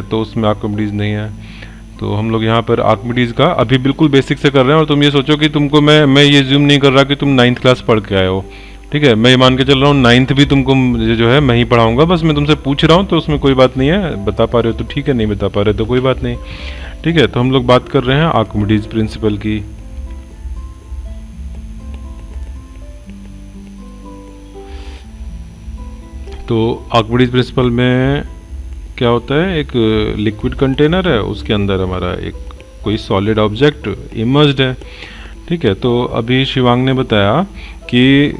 तो उसमें आर्किमिडीज नहीं है। तो हम लोग यहाँ पर आर्किमिडीज का अभी बिल्कुल बेसिक से कर रहे हैं। और तुम ये सोचो कि तुमको मैं ये ज्यूम नहीं कर रहा कि तुम 9th क्लास पढ़ के आए हो, ठीक है। मैं ये मान के चल रहा हूँ 9th भी तुमको जो है मैं ही पढ़ाऊंगा, बस मैं तुमसे पूछ रहा हूँ, तो उसमें कोई बात नहीं है। बता पा रहे हो तो ठीक है, नहीं बता पा रहे तो कोई बात नहीं, ठीक है। तो हम लोग बात कर रहे हैं आर्किमिडीज प्रिंसिपल की। तो आर्किमिडीज प्रिंसिपल में क्या होता है, एक लिक्विड कंटेनर है, उसके अंदर हमारा एक कोई सॉलिड ऑब्जेक्ट इमर्ज्ड है, ठीक है। तो अभी शिवांग ने बताया कि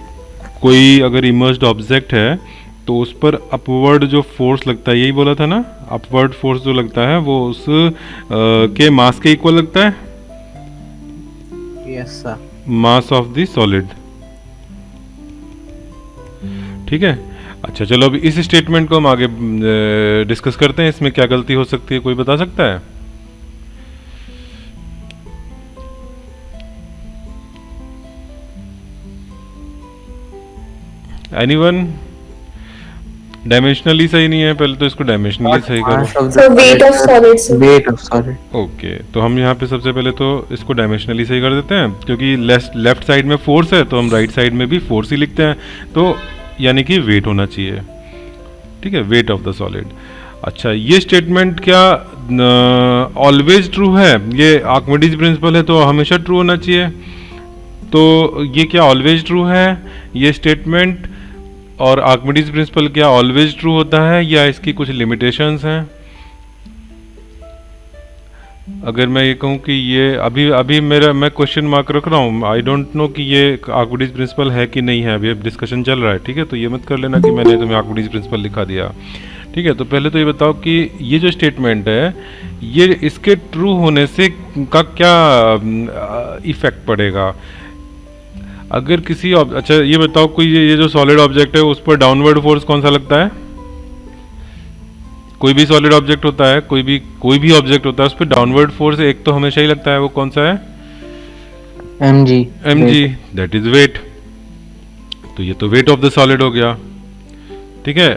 कोई अगर इमर्ज्ड ऑब्जेक्ट है तो उस पर अपवर्ड जो फोर्स लगता है, यही बोला था ना, अपवर्ड फोर्स जो लगता है वो उस के मास के इक्वल लगता है, yes sir. Mass of the solid, ठीक है। अच्छा चलो अभी इस स्टेटमेंट को हम आगे डिस्कस करते हैं। इसमें क्या गलती हो सकती है, कोई बता सकता है? एनीवन? डायमेंशनली सही नहीं है, पहले तो इसको डायमेंशनली सही करो। So weight of solid, sir. Weight of solid. Okay, तो हम यहाँ पे सबसे पहले तो इसको डायमेंशनली सही कर देते हैं, क्योंकि लेफ्ट साइड में फोर्स है तो हम राइट साइड में भी फोर्स ही लिखते हैं, तो यानी कि वेट होना चाहिए, ठीक है, वेट ऑफ द सॉलिड। अच्छा, ये स्टेटमेंट क्या ऑलवेज ट्रू है? ये आर्किमिडीज प्रिंसिपल है तो हमेशा ट्रू होना चाहिए, तो ये क्या ऑलवेज ट्रू है ये स्टेटमेंट? और आर्किमिडीज प्रिंसिपल क्या ऑलवेज ट्रू होता है या इसकी कुछ लिमिटेशंस हैं? अगर मैं ये कहूँ कि ये अभी मैं क्वेश्चन मार्क रख रहा हूँ, आई डोंट नो कि ये आर्किमिडीज प्रिंसिपल है कि नहीं है, अभी डिस्कशन चल रहा है, ठीक है। तो ये मत कर लेना कि मैंने तुम्हें आर्किमिडीज प्रिंसिपल लिखा दिया, ठीक है। तो पहले तो ये बताओ कि ये जो स्टेटमेंट है ये इसके ट्रू होने से का क्या इफेक्ट पड़ेगा? अगर किसी अच्छा ये बताओ, कोई ये जो सॉलिड ऑब्जेक्ट है उस पर डाउनवर्ड फोर्स कौन सा लगता है? कोई भी सॉलिड ऑब्जेक्ट होता है, कोई भी ऑब्जेक्ट होता है, उस पर डाउनवर्ड फोर्स एक तो हमेशा ही लगता है, वो कौन सा है? mg। That is weight. तो ये तो वेट ऑफ द सॉलिड हो गया, ठीक है।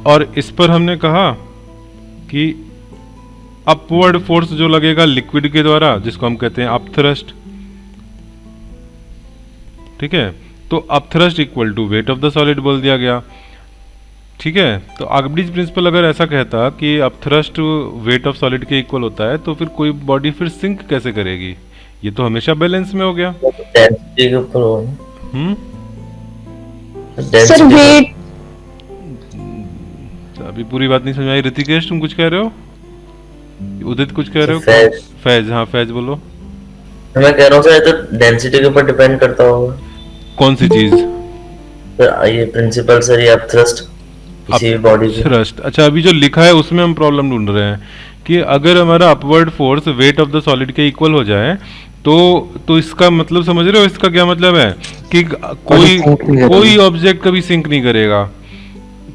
और इस पर हमने कहा कि अपवर्ड फोर्स जो लगेगा लिक्विड के द्वारा, जिसको हम कहते हैं अपथ्रस्ट, ठीक है। तो upthrust equal to weight of the solid बोल दिया गया, ठीक है। तो आर्किमिडीज प्रिंसिपल अगर ऐसा कहता कि अपथ्रस्ट वेट ऑफ सॉलिड के इक्वल होता है, तो फिर कोई बॉडी फिर सिंक कैसे करेगी? ये तो हमेशा बैलेंस में हो गया। डेंसिटी के ऊपर हो। Sir, weight. अभी पूरी बात नहीं समझ आई। ऋतिकेश तुम कुछ कह रहे हो? उदित कुछ कह रहे हो? फैज। फैज, हाँ फैज बोलो। मैं कह रहा हूँ सर, ये तो डेंसिटी के ऊपर डिपेंड करता होगा। कौन सी चीज? सर ये प्रिंसिपल सर, ये अपथ्रस्ट किसी भी बॉडी की। थ्रस्ट। अच्छा, अभी जो लिखा है उसमें हम प्रॉब्लम ढूंढ रहे हैं कि अगर हमारा upward force weight of the solid के इक्वल हो जाए तो इसका मतलब समझ रहे हो? इसका क्या मतलब है कि कोई ऑब्जेक्ट कभी सिंक नहीं करेगा,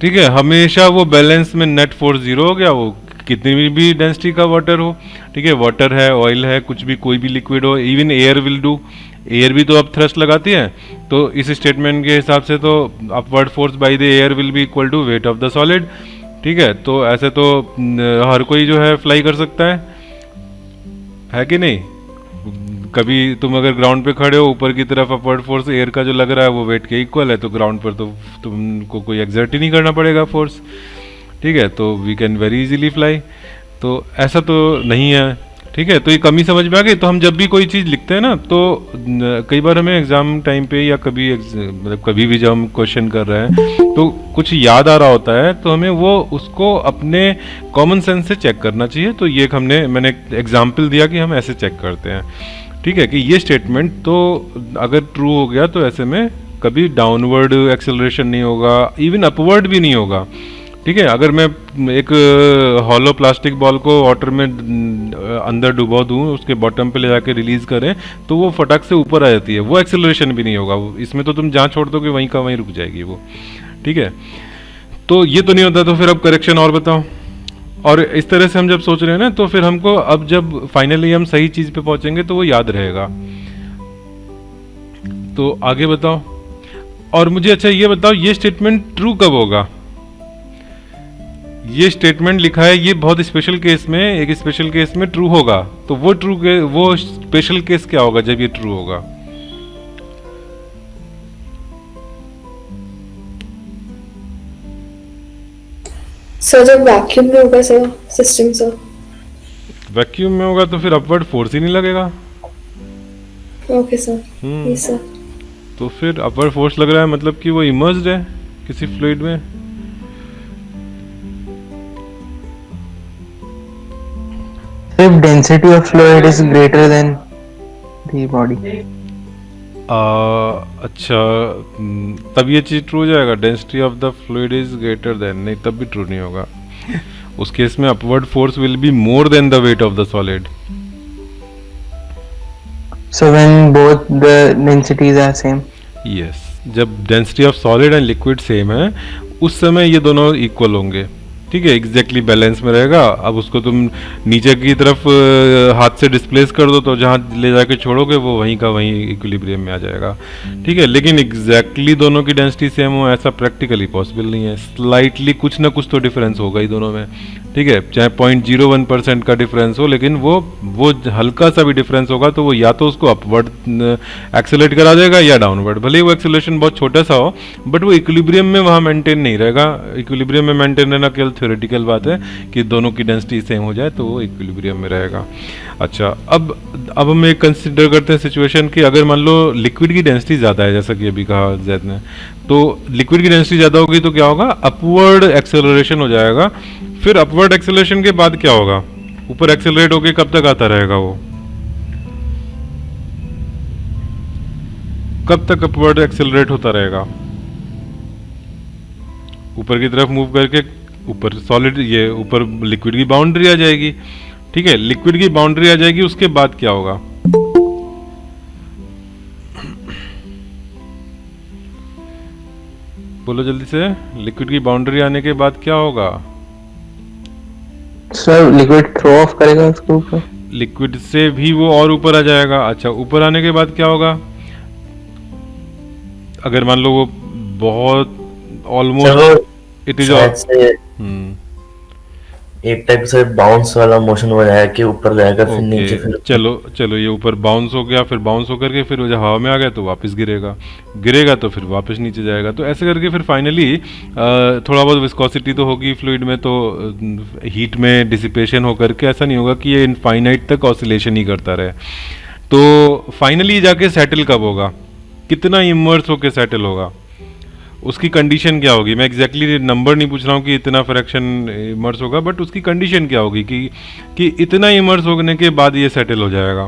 ठीक है। हमेशा वो बैलेंस में नेट फोर्स जीरो हो गया, वो कितनी भी डेंसिटी का वाटर हो, ठीक है। वाटर है, ऑयल है, कुछ भी, कोई भी लिक्विड हो, even air will do. Air भी तो अब थ्रस्ट लगाती है, तो इस स्टेटमेंट के हिसाब से तो upward force by the air will be equal to weight of the solid, ठीक है। तो ऐसे तो हर कोई जो है फ्लाई कर सकता है कि नहीं? कभी तुम अगर ग्राउंड पे खड़े हो, ऊपर की तरफ अपवर्ड फोर्स एयर का जो लग रहा है वो वेट के इक्वल है, तो ग्राउंड पर तो तुमको कोई एक्सर्ट ही नहीं करना पड़ेगा फोर्स, ठीक है। तो we can very easily fly. तो ऐसा तो नहीं है, ठीक है। तो ये कमी समझ में आ गई। तो हम जब भी कोई चीज़ लिखते हैं ना, तो कई बार हमें एग्जाम टाइम पे या मतलब कभी भी जब हम क्वेश्चन कर रहे हैं तो कुछ याद आ रहा होता है, तो हमें वो उसको अपने कॉमन सेंस से चेक करना चाहिए। तो ये मैंने एग्जाम्पल दिया कि हम ऐसे चेक करते हैं, ठीक है, कि ये स्टेटमेंट तो अगर ट्रू हो गया तो ऐसे में कभी डाउनवर्ड एक्सेलरेशन नहीं होगा, इवन अपवर्ड भी नहीं होगा, ठीक है। अगर मैं एक हॉलो प्लास्टिक बॉल को वाटर में अंदर डुबो दूं, उसके बॉटम पे ले जाके रिलीज करें, तो वो फटाक से ऊपर आ जाती है, वो एक्सेलरेशन भी नहीं होगा। इसमें तो तुम जहाँ छोड़ दोगे वहीं का वहीं रुक जाएगी वो, ठीक है। तो ये तो नहीं होता। तो फिर अब करेक्शन और बताओ। और इस तरह से हम जब सोच रहे हैं ना, तो फिर हमको अब जब फाइनली हम सही चीज पे पहुंचेंगे तो वो याद रहेगा। तो आगे बताओ। और मुझे अच्छा ये बताओ, ये स्टेटमेंट ट्रू कब होगा? ये स्टेटमेंट लिखा है, ये बहुत स्पेशल केस में, एक स्पेशल केस में ट्रू होगा। तो वो स्पेशल केस क्या होगा जब ये ट्रू होगा? सर जब वैक्यूम में होगा सर सिस्टम सर। वैक्यूम में होगा तो फिर अपवर्ड फोर्स ही नहीं लगेगा। Okay sir. Yes sir. तो फिर अपवर्ड फोर्स लग रहा है मतलब कि वो इमर्स्ड है किसी फ्लूइड में। If density of fluid is greater than the body. अच्छा, तब ये चीज ट्रू हो जाएगा, density of the fluid is greater than. नहीं, तब भी ट्रू नहीं होगा। उस केस में upward force will be more than the weight of the solid. So when both the densities are same. Yes, जब density of solid and liquid same है उस समय ये दोनों इक्वल होंगे। ठीक है, एग्जैक्टली बैलेंस में रहेगा। अब उसको तुम नीचे की तरफ हाथ से डिस्प्लेस कर दो तो जहाँ ले जाके छोड़ोगे वो वहीं का वहीं इक्विलिब्रियम में आ जाएगा। ठीक है, लेकिन एग्जैक्टली दोनों की डेंसिटी सेम हो ऐसा प्रैक्टिकली पॉसिबल नहीं है। स्लाइटली कुछ ना कुछ तो डिफरेंस होगा ही दोनों में। ठीक है, चाहे 0.01% का डिफरेंस हो, लेकिन वो हल्का सा भी डिफरेंस होगा तो वो या तो उसको अपवर्ड एक्सेलरेट करा देगा या डाउनवर्ड। भले ही वो एक्सेलरेशन बहुत छोटा सा हो बट वो इक्विलिब्रियम में वहाँ मेंटेन नहीं रहेगा। इक्विलिब्रियम में मेंटेन रहना केवल थ्योरेटिकल बात है कि दोनों की डेंसिटी सेम हो जाए तो वो इक्विलिब्रियम में रहेगा। अच्छा, अब हम एक कंसिडर करते हैं सिचुएशन कि अगर मान लो लिक्विड की डेंसिटी ज़्यादा है, जैसा कि अभी कहा जैद ने, तो लिक्विड की डेंसिटी ज़्यादा होगी तो क्या होगा? अपवर्ड एक्सेलरेशन हो जाएगा। फिर अपवर्ड एक्सेलरेशन के बाद क्या होगा? ऊपर एक्सेलरेट होके कब तक आता रहेगा वो? कब तक अपवर्ड एक्सेलरेट होता रहेगा? ऊपर की तरफ मूव करके ऊपर सॉलिड, ये ऊपर लिक्विड की बाउंड्री आ जाएगी। ठीक है, लिक्विड की बाउंड्री आ जाएगी, उसके बाद क्या होगा? बोलो जल्दी से, लिक्विड की बाउंड्री आने के बाद क्या होगा? सर लिक्विड थ्रो ऑफ करेगा उसको ऊपर। लिक्विड से भी वो और ऊपर आ जाएगा। अच्छा, ऊपर आने के बाद क्या होगा? अगर मान लो वो बहुत ऑलमोस्ट इट इज एक टाइप से बाउंस वाला मोशन हो जाएगा कि ऊपर जाएगा फिर नीचे, फिर चलो ये ऊपर बाउंस हो गया, फिर बाउंस होकर के फिर वो जब हवा में आ गया तो वापस गिरेगा तो फिर वापस नीचे जाएगा। तो ऐसे करके फिर फाइनली थोड़ा बहुत विस्कोसिटी तो होगी फ्लूइड में, तो हीट में डिसिपेशन होकर के ऐसा नहीं होगा कि ये इनफाइनाइट तक ऑसिलेशन ही करता रहे। तो फाइनली जाके सेटल कब होगा? कितना इमर्स होकर सेटल होगा? उसकी कंडीशन क्या होगी? मैं एग्जैक्टली नंबर नहीं पूछ रहा हूँ कि इतना फ्रैक्शन इमर्स होगा, बट उसकी कंडीशन क्या होगी कि इतना इमर्स होने के बाद ये सेटल हो जाएगा।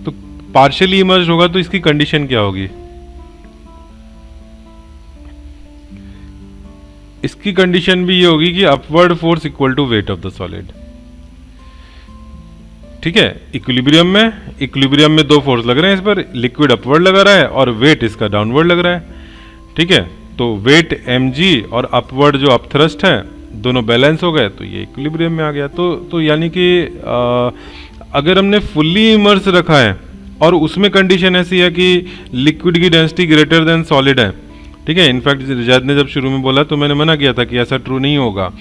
तो पार्शियली इमर्स होगा तो इसकी कंडीशन क्या होगी? इसकी कंडीशन भी ये होगी कि upward force equal to weight of the solid. ठीक है, इक्विलिब्रियम में दो फोर्स लग रहे हैं इस पर, लिक्विड अपवर्ड लगा रहा है और वेट इसका डाउनवर्ड लग रहा है। ठीक है, तो वेट mg और अपवर्ड जो अपथ्रस्ट है दोनों बैलेंस हो गए तो ये इक्विलिब्रियम में आ गया। तो यानी कि अगर हमने फुल्ली इमर्स रखा है और उसमें कंडीशन ऐसी है कि लिक्विड की डेंसिटी ग्रेटर देन सॉलिड है। ठीक है, इनफैक्ट जैद ने जब शुरू में बोला तो मैंने मना किया था कि ऐसा ट्रू नहीं होगा।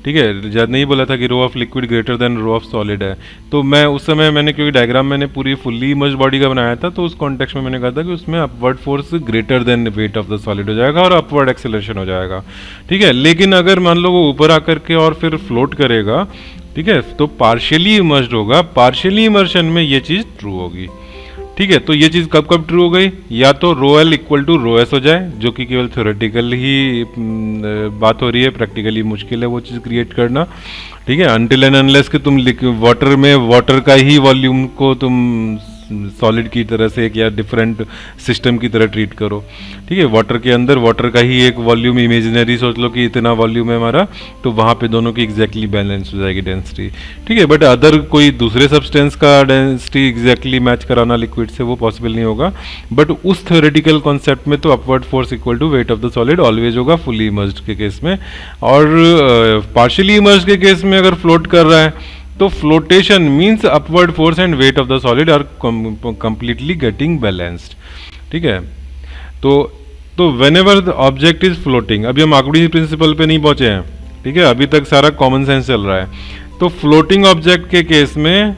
ठीक है, जैद ने ही बोला था कि rho of liquid greater than rho of solid है। तो मैं उस समय क्योंकि डायग्राम मैंने पूरी फुल्ली इमर्स्ड बॉडी का बनाया था तो उस कॉन्टेक्स्ट में मैंने कहा था कि उसमें upward force greater than wait of the solid हो जाएगा और अपवर्ड एक्सेलरेशन हो जाएगा। ठीक है, लेकिन अगर मान लो वो ऊपर आकर के और फिर फ्लोट करेगा, ठीक है, तो पार्शियली इमर्स्ड होगा। पार्शियली इमर्शन में ये चीज़ ट्रू होगी। ठीक है, तो ये चीज़ कब कब ट्रू हो गई? या तो rho L equal to rho S हो जाए, जो कि केवल थ्योरेटिकल ही बात हो रही है, प्रैक्टिकली मुश्किल है वो चीज़ क्रिएट करना। ठीक है, अनटिल एंड अनलेस कि तुम वाटर में वाटर का ही वॉल्यूम को तुम सॉलिड की तरह से एक या डिफरेंट सिस्टम की तरह ट्रीट करो। ठीक है, वाटर के अंदर वाटर का ही एक वॉल्यूम इमेजिनरी सोच लो कि इतना वॉल्यूम है हमारा, तो वहाँ पे दोनों की एग्जैक्टली बैलेंस हो जाएगी डेंसिटी। ठीक है, बट अदर कोई दूसरे सब्सटेंस का डेंसिटी एग्जैक्टली मैच कराना लिक्विड से वो पॉसिबल नहीं होगा। बट उस थ्योरेटिकल कॉन्सेप्ट में तो upward force equal to weight of the solid always होगा फुली इमर्स्ड के केस में। और पार्शियली इमर्स्ड के केस में अगर फ्लोट कर रहा है तो flotation means upward force and weight of the solid are completely getting balanced. ठीक है, तो whenever the object is floating, अभी हम आर्किमिडीज प्रिंसिपल पे नहीं पहुंचे हैं। ठीक है, अभी तक सारा कॉमन सेंस चल रहा है। तो फ्लोटिंग ऑब्जेक्ट के केस में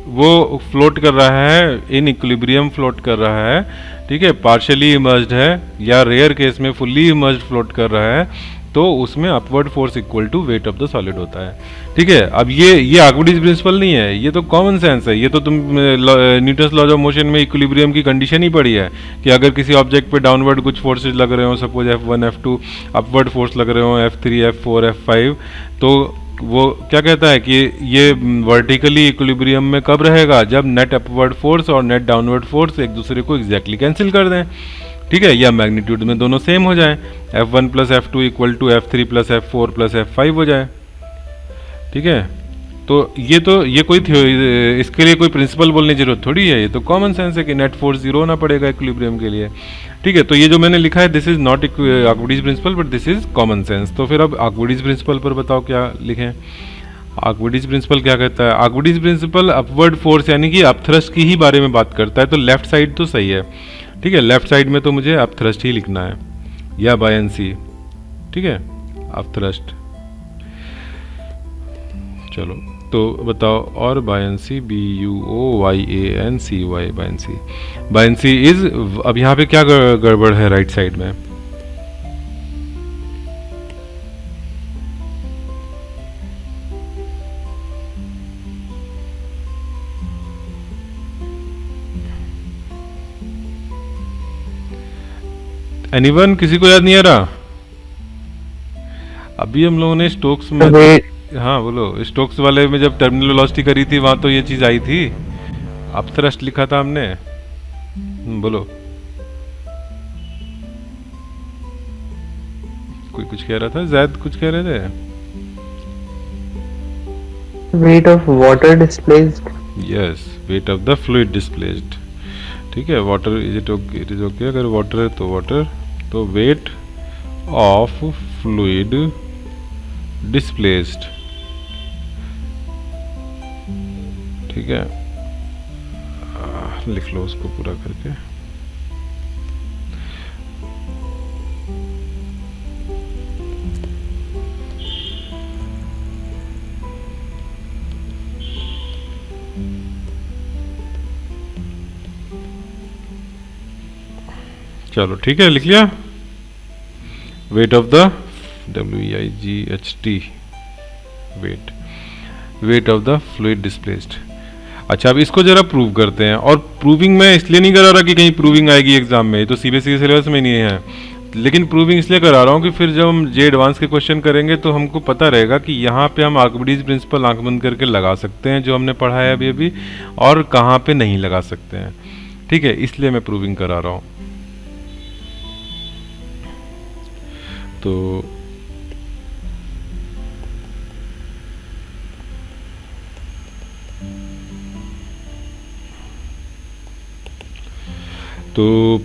वो फ्लोट कर रहा है, इन इक्विलिब्रियम फ्लोट कर रहा है, ठीक है, पार्शियली इमर्ज्ड है, या रेयर केस में फुल्ली इमर्ज्ड फ्लोट कर रहा है, तो उसमें upward force equal to weight of the solid होता है। ठीक है, अब ये आर्किमिडीज प्रिंसिपल नहीं है, ये तो कॉमन सेंस है। ये तो तुम न्यूटन्स लॉज ऑफ मोशन में इक्विलिब्रियम की कंडीशन ही पड़ी है कि अगर किसी ऑब्जेक्ट पे डाउनवर्ड कुछ फोर्सेज लग रहे हो, suppose F1 F2, upward force लग रहे हो F3 F4 F5, तो वो क्या कहता है कि ये वर्टिकली इक्विलिब्रियम में कब रहेगा, जब नेट अपवर्ड फोर्स और नेट डाउनवर्ड फोर्स एक दूसरे को एग्जैक्टली कैंसिल कर दें। ठीक है, या मैग्नीट्यूड में दोनों सेम हो जाए, F1 plus F2 equal to F3 plus F4 plus F5 हो जाए। ठीक है, तो ये कोई थ्योरी, इसके लिए कोई प्रिंसिपल बोलने की जरूरत थोड़ी है, ये तो कॉमन सेंस है कि नेट फोर्स जीरो होना पड़ेगा इक्विलिब्रियम के लिए। ठीक है, तो ये जो मैंने लिखा है this is not Archimedes principle but this is common sense. तो फिर अब आर्किमिडीज प्रिंसिपल पर बताओ क्या लिखें। आर्किमिडीज प्रिंसिपल क्या कहता है? आर्किमिडीज प्रिंसिपल अपवर्ड फोर्स यानी कि अपथ्रस्ट की ही बारे में बात करता है, तो लेफ्ट साइड तो सही है। ठीक है, लेफ्ट साइड में तो मुझे अपथ्रस्ट ही लिखना है, या बायंसी। ठीक है, अपथ्रस्ट। चलो तो बताओ, और buoyancy BUOYANCY, buoyancy. Buoyancy is, अब यहाँ पे क्या गड़बड़ है राइट साइड में? एनीवन, किसी को याद नहीं आ रहा? अभी हम लोगों ने स्टोक्स में, हाँ बोलो, स्टोक्स वाले में जब टर्मिनल वेलोसिटी करी थी वहां तो ये चीज आई थी, अपथ्रस्ट लिखा था हमने। बोलो, कोई कुछ कह रहा था, जैद कुछ कह रहे थे। Weight of water displaced. Yes, wait of the fluid displaced. ठीक है, वाटर इज इट ओके, अगर वाटर है तो वाटर, तो वेट ऑफ फ्लूइड डिस्प्लेस्ड। ठीक है, लिख लो उसको पूरा करके। चलो ठीक है, लिख लिया। Wait of the WEIGHT, wait of the fluid displaced. अच्छा, अब इसको जरा प्रूव करते हैं। और प्रूविंग मैं इसलिए नहीं करा रहा कि कहीं प्रूविंग आएगी एग्जाम में, तो CBSE के सिलेबस में नहीं है, लेकिन प्रूविंग इसलिए करा रहा हूँ कि फिर जब हम जे एडवांस के क्वेश्चन करेंगे तो हमको पता रहेगा कि यहाँ पे हम आर्किमिडीज प्रिंसिपल आंख बंद करके लगा सकते हैं जो हमने पढ़ा है अभी अभी, और कहाँ पे नहीं लगा सकते हैं। ठीक है, इसलिए मैं प्रूविंग करा रहा हूँ। तो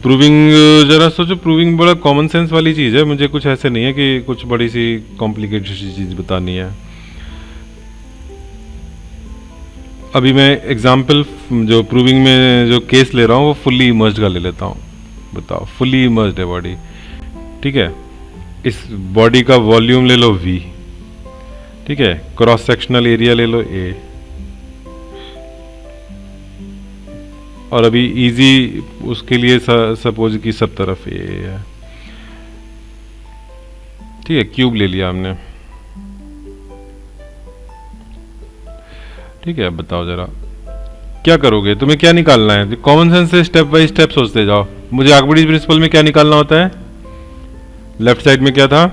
प्रूविंग जरा सोचो, प्रूविंग बड़ा कॉमन सेंस वाली चीज़ है, मुझे कुछ ऐसे नहीं है कि कुछ बड़ी सी कॉम्प्लिकेटेड चीज़ बतानी है। अभी मैं एग्जाम्पल जो प्रूविंग में जो केस ले रहा हूँ वो फुल्ली इमर्ज्ड का ले लेता हूँ। बताओ, फुल्ली इमर्ज्ड है बॉडी। ठीक है, इस बॉडी का वॉल्यूम ले लो V। ठीक है, क्रॉस सेक्शनल एरिया ले लो A, और अभी इजी उसके लिए सपोज कि सब तरफ A है। ठीक है, क्यूब ले लिया हमने। ठीक है, अब बताओ जरा क्या करोगे, तुम्हें क्या निकालना है? कॉमन सेंस से स्टेप बाय स्टेप सोचते जाओ। मुझे आर्किमिडीज प्रिंसिपल में क्या निकालना होता है? लेफ्ट साइड में क्या था?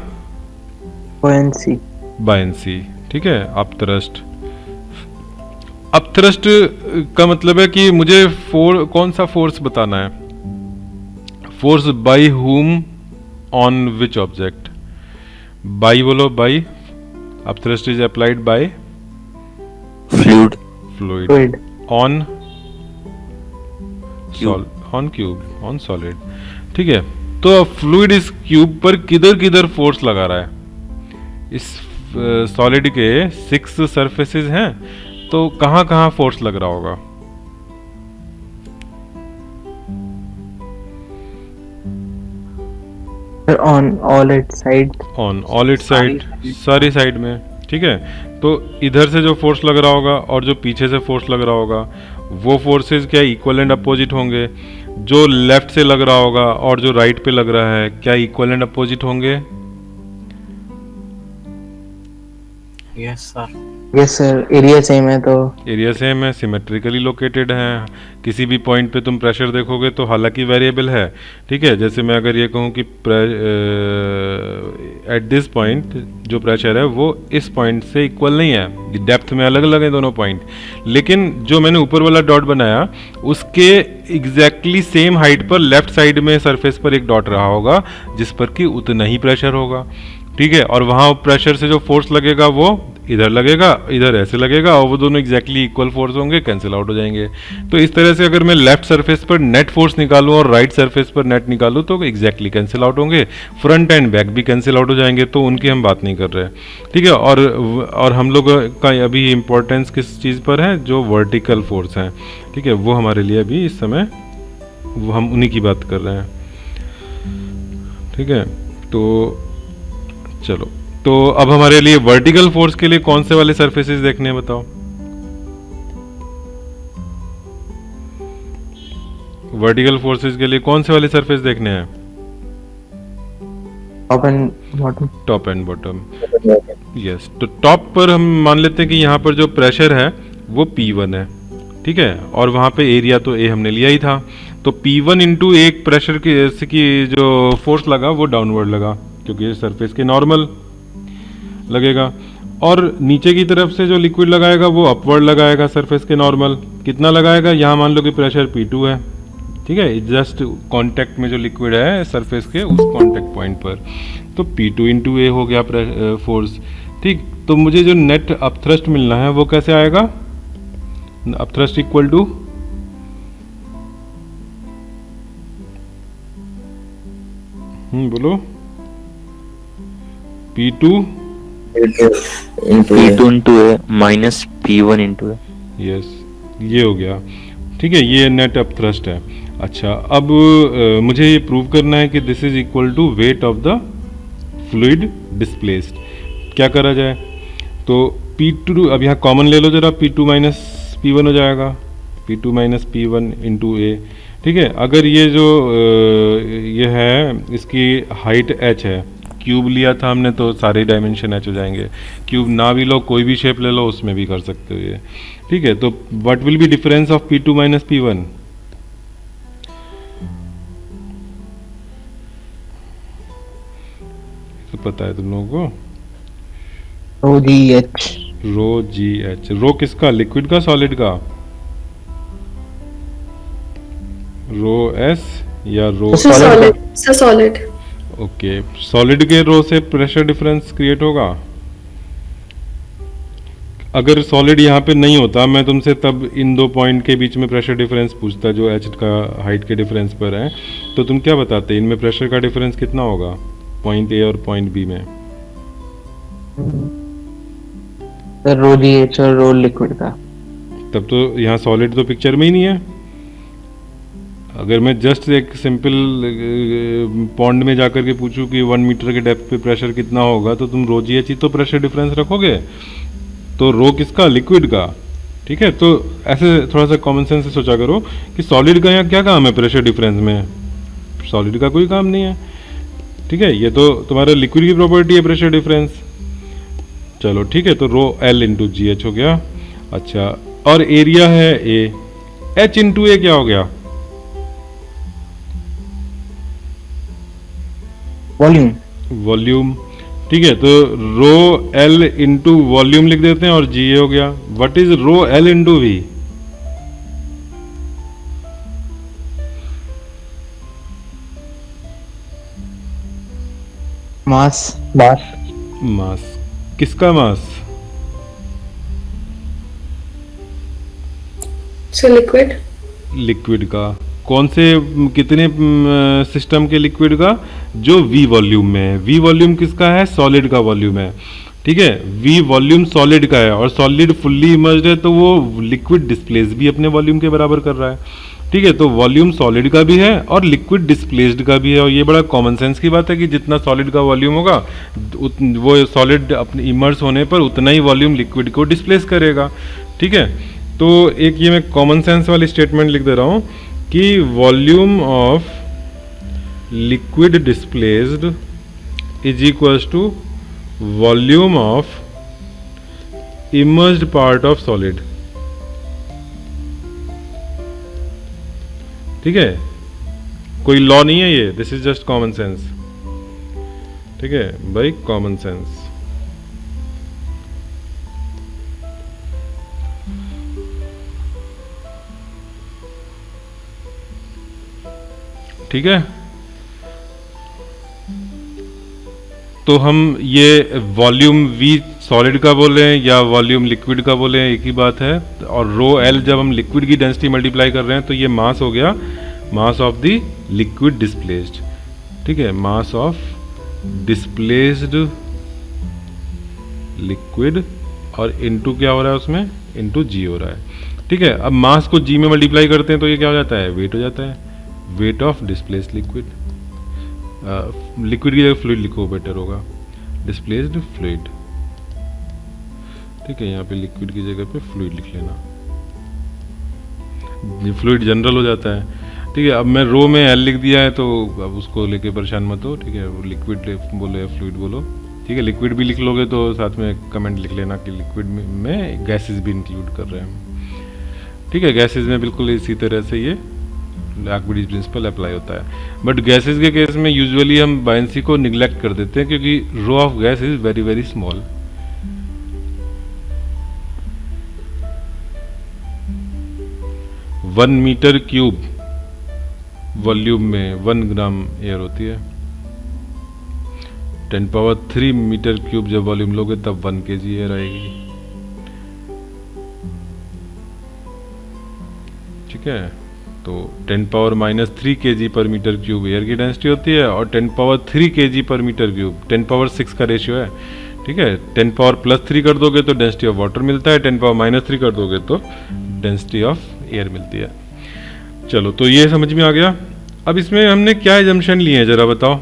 बायंसी। बायंसी। ठीक है, अपथ्रस्ट। अपथ्रस्ट का मतलब है कि मुझे कौन सा फोर्स बताना है। Force by whom on which object? By बोलो, by. Upthrust is applied by fluid on cube, on solid. ठीक है, तो फ्लूइड इस क्यूब पर किधर किधर फोर्स लगा रहा है? इस सॉलिड के 6 सरफेसेस हैं, तो कहां कहां फोर्स लग रहा होगा? on all its side. On all it side, सारी साइड में, ठीक है। तो इधर से जो फोर्स लग रहा होगा और जो पीछे से फोर्स लग रहा होगा वो फोर्सेस क्या इक्वल एंड अपोजिट होंगे? जो लेफ्ट से लग रहा होगा और जो राइट पे लग रहा है क्या इक्वल एंड अपोजिट होंगे? Yes sir. Yes sir, area same है तो एरिया सेम है, सिमेट्रिकली लोकेटेड हैं। किसी भी पॉइंट पे तुम प्रेशर देखोगे तो हालांकि वेरिएबल है, ठीक है। जैसे मैं अगर ये कहूँ कि एट दिस पॉइंट जो प्रेशर है वो इस पॉइंट से इक्वल नहीं है, डेप्थ में अलग अलग है दोनों पॉइंट, लेकिन जो मैंने ऊपर वाला डॉट बनाया उसके एग्जैक्टली सेम हाइट पर लेफ्ट साइड में सरफेस पर एक डॉट रहा होगा जिस पर कि उतना ही प्रेशर होगा, ठीक है। और वहाँ प्रेशर से जो फोर्स लगेगा वो इधर लगेगा, इधर ऐसे लगेगा, और वो दोनों एग्जैक्टली इक्वल फोर्स होंगे, कैंसिल आउट हो जाएंगे। तो इस तरह से अगर मैं लेफ्ट सरफेस पर नेट फोर्स निकालूं और राइट सरफेस पर नेट निकालूं तो एग्जैक्टली कैंसिल आउट होंगे, फ्रंट एंड बैक भी कैंसिल आउट हो जाएंगे, तो उनकी हम बात नहीं कर रहे, ठीक है। और हम लोग का अभी इम्पोर्टेंस किस चीज़ पर है? जो वर्टिकल फोर्स हैं, ठीक है, वो हमारे लिए अभी इस समय वो हम उन्हीं की बात कर रहे हैं, ठीक है। तो चलो, तो अब हमारे लिए वर्टिकल फोर्स के लिए कौन से वाले सरफेसेस देखने हैं बताओ? वर्टिकल फोर्सेस के लिए कौन से वाले सरफेस देखने हैं? top and bottom. Top and bottom, yes. तो टॉप पर हम मान लेते हैं कि यहाँ पर जो प्रेशर है वो P1 है, ठीक है, और वहाँ पे एरिया तो A हमने लिया ही था, तो P1 इंटू एक प्रेशर की जो फोर्स लगा वो डाउनवर्ड लगा क्योंकि सरफेस के नॉर्मल लगेगा, और नीचे की तरफ से जो लिक्विड लगाएगा वो अपवर्ड लगाएगा सरफेस के नॉर्मल। कितना लगाएगा? यहाँ मान लो कि प्रेशर P2 है, ठीक है, जस्ट कांटेक्ट में जो लिक्विड है सरफेस के उस कांटेक्ट पॉइंट पर, तो P2 इंटू ए हो गया फोर्स, ठीक। तो मुझे जो नेट अपथ्रस्ट मिलना है वो कैसे आएगा? अपथ्रस्ट इक्वल टू बोलो, P2 into P2 into A minus P1 into A। Yes, ये हो गया, ठीक है, ये नेट अपथ्रस्ट है। अच्छा, अब मुझे ये प्रूव करना है कि this is equal to weight of the fluid displaced. क्या करा जाए? तो P2 अब यहाँ कॉमन ले लो जरा, P2 माइनस P1 हो जाएगा, P2 माइनस P1 इंटू ए, ठीक है। अगर ये जो ये है इसकी हाइट h है, क्यूब लिया था हमने तो सारे डायमेंशन h हो जाएंगे, क्यूब ना भी लो कोई भी शेप ले लो उसमें भी कर सकते हो ये, ठीक है। तो what will be difference of P2 minus P1? तो पता है तुम लोगों को? Rho GH. रो जी एच। रो किसका? लिक्विड का, सॉलिड का? रो एस या रो? सॉलिड। ओके, सॉलिड के रो से प्रेशर डिफरेंस क्रिएट होगा। अगर सॉलिड यहाँ पे नहीं होता मैं तुमसे तब इन दो पॉइंट के बीच में प्रेशर डिफरेंस पूछता जो एच का हाइट के डिफरेंस पर है, तो तुम क्या बताते इनमें प्रेशर का डिफरेंस कितना होगा पॉइंट ए और पॉइंट बी में? The rho GH और rho liquid का. तब तो यहाँ सॉलिड तो पिक्चर में ही नहीं है। अगर मैं जस्ट एक सिंपल पॉन्ड में जाकर के पूछूं कि 1 मीटर के डेप्थ पे प्रेशर कितना होगा तो तुम रो जी एच ही तो प्रेशर डिफरेंस रखोगे। तो रो किसका? लिक्विड का। ठीक है, तो ऐसे थोड़ा सा कॉमन सेंस से सोचा करो कि सॉलिड का यहाँ क्या काम है प्रेशर डिफरेंस में? सॉलिड का कोई काम नहीं है। ठीक है, ये तो तुम्हारा लिक्विड की प्रॉपर्टी है प्रेशर डिफरेंस। चलो ठीक है, तो रो एल इंटू जी एच हो गया। अच्छा, और एरिया है ए, एच इंटू ए क्या हो गया? वॉल्यूम। वॉल्यूम। ठीक है, तो रो एल इंटू वॉल्यूम लिख देते हैं और जी ए हो गया। What is rho l into V? Mass. Mass. Mass. किसका मास? So liquid. लिक्विड का। कौन से कितने सिस्टम के लिक्विड का? जो वी वॉल्यूम में है। वी वॉल्यूम किसका है? सॉलिड का वॉल्यूम है। ठीक है, वी वॉल्यूम सॉलिड का है और सॉलिड फुल्ली इमर्ज्ड है तो वो लिक्विड डिस्प्लेस भी अपने वॉल्यूम के बराबर कर रहा है। ठीक है, तो वॉल्यूम सॉलिड का भी है और लिक्विड डिस्प्लेस्ड का भी है, और ये बड़ा कॉमन सेंस की बात है कि जितना सॉलिड का वॉल्यूम होगा वो सॉलिड अपने इमर्स होने पर उतना ही वॉल्यूम लिक्विड को डिस्प्लेस करेगा। ठीक है, तो एक ये मैं कॉमन सेंस वाली स्टेटमेंट लिख दे रहा हूँ कि volume of liquid displaced is equals to volume of immersed part of solid. ठीक है, कोई लॉ नहीं है ये, this is just common sense. ठीक है भाई, कॉमन सेंस। ठीक है, तो हम ये वॉल्यूम V सॉलिड का बोलें या वॉल्यूम लिक्विड का बोलें एक ही बात है, और रो L जब हम लिक्विड की डेंसिटी मल्टीप्लाई कर रहे हैं तो ये मास हो गया, mass of the liquid displaced. ठीक है, मास ऑफ डिस्प्लेस्ड लिक्विड, और इनटू क्या हो रहा है उसमें, इनटू G हो रहा है। ठीक है, अब मास को G में मल्टीप्लाई करते हैं तो ये क्या हो जाता है, वेट हो जाता है, weight of displaced liquid. Liquid की जगह फ्लूइड लिखो, बेटर होगा, डिस्प्लेस्ड फ्लूइड। ठीक है, यहाँ पे लिक्विड की जगह पे फ्लूइड लिख लेना, फ्लूइड जनरल हो जाता है। ठीक है, अब मैं रो में L लिख दिया है तो अब उसको लेके परेशान मत हो। ठीक है, वो लिक्विड बोलो या फ्लूइड बोलो। ठीक है, लिक्विड भी लिख लोगे तो साथ में कमेंट लिख लेना कि लिक्विड में गैसेस भी इंक्लूड कर रहे हैं। ठीक है, गैसेस में बिल्कुल इसी तरह से ये आर्किमिडीज प्रिंसिपल अप्लाई होता है, बट गैसेस के केस में यूजुअली हम बायनेंसी को निग्लेक्ट कर देते हैं क्योंकि rho of gas is very very small. 1 meter cube volume में 1 ग्राम एयर होती है। 10³ मीटर क्यूब जब वॉल्यूम लोगे तब 1 kg एयर आएगी। ठीक है, तो 10⁻³ kg पर मीटर क्यूब एयर की डेंसिटी होती है और 10³ kg पर मीटर क्यूब 10⁻6 का रेशियो है। ठीक है, 10⁻+3 कर दोगे तो डेंसिटी ऑफ वाटर मिलता है, 10⁻−3 कर दोगे तो डेंसिटी ऑफ एयर मिलती है। चलो, तो ये समझ में आ गया। अब इसमें हमने क्या एजम्पशन लिए हैं जरा बताओ,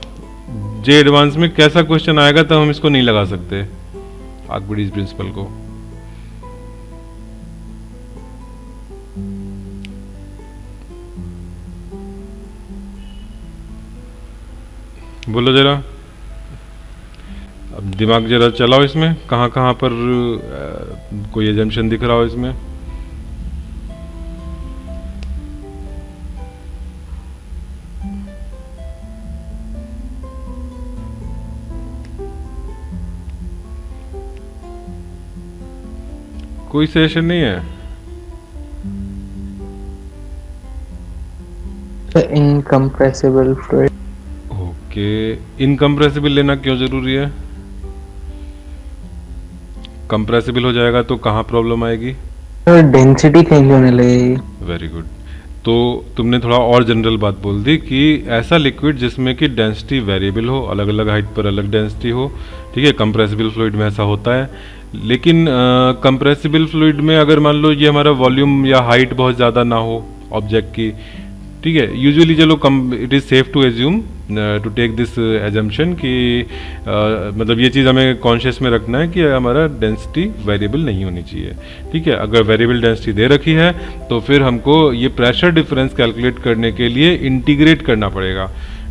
जे एडवांस में कैसा क्वेश्चन आएगा तब हम इसको नहीं लगा सकते आर्किमिडीज प्रिंसिपल को। बोलो जरा, अब दिमाग जरा चलाओ इसमें, कहाँ कहाँ पर कोई एजम्पशन दिख रहा हो इसमें। कोई सेशन नहीं है। Incompressible fluid. ओके, इनकम्प्रेसिबल लेना क्यों जरूरी है? कंप्रेसिबल हो जाएगा तो कहाँ प्रॉब्लम आएगी? डेंसिटी चेंज होने लगेगी। वेरी गुड, तो तुमने थोड़ा और जनरल बात बोल दी कि ऐसा लिक्विड जिसमें कि डेंसिटी वेरिएबल हो, अलग अलग हाइट पर अलग डेंसिटी हो। ठीक है, कंप्रेसिबल फ्लूइड में ऐसा होता है, लेकिन कंप्रेसिबल फ्लूइड में अगर मान लो ये हमारा वॉल्यूम या हाइट बहुत ज़्यादा ना हो ऑब्जेक्ट की, ठीक है, यूजुअली चलो it is safe to assume to take this assumption कि मतलब ये चीज़ हमें कॉन्शियस में रखना है कि हमारा डेंसिटी वेरिएबल नहीं होनी चाहिए। ठीक है, अगर वेरिएबल डेंसिटी दे रखी है तो फिर हमको ये प्रेशर डिफरेंस कैलकुलेट करने के लिए इंटीग्रेट करना पड़ेगा।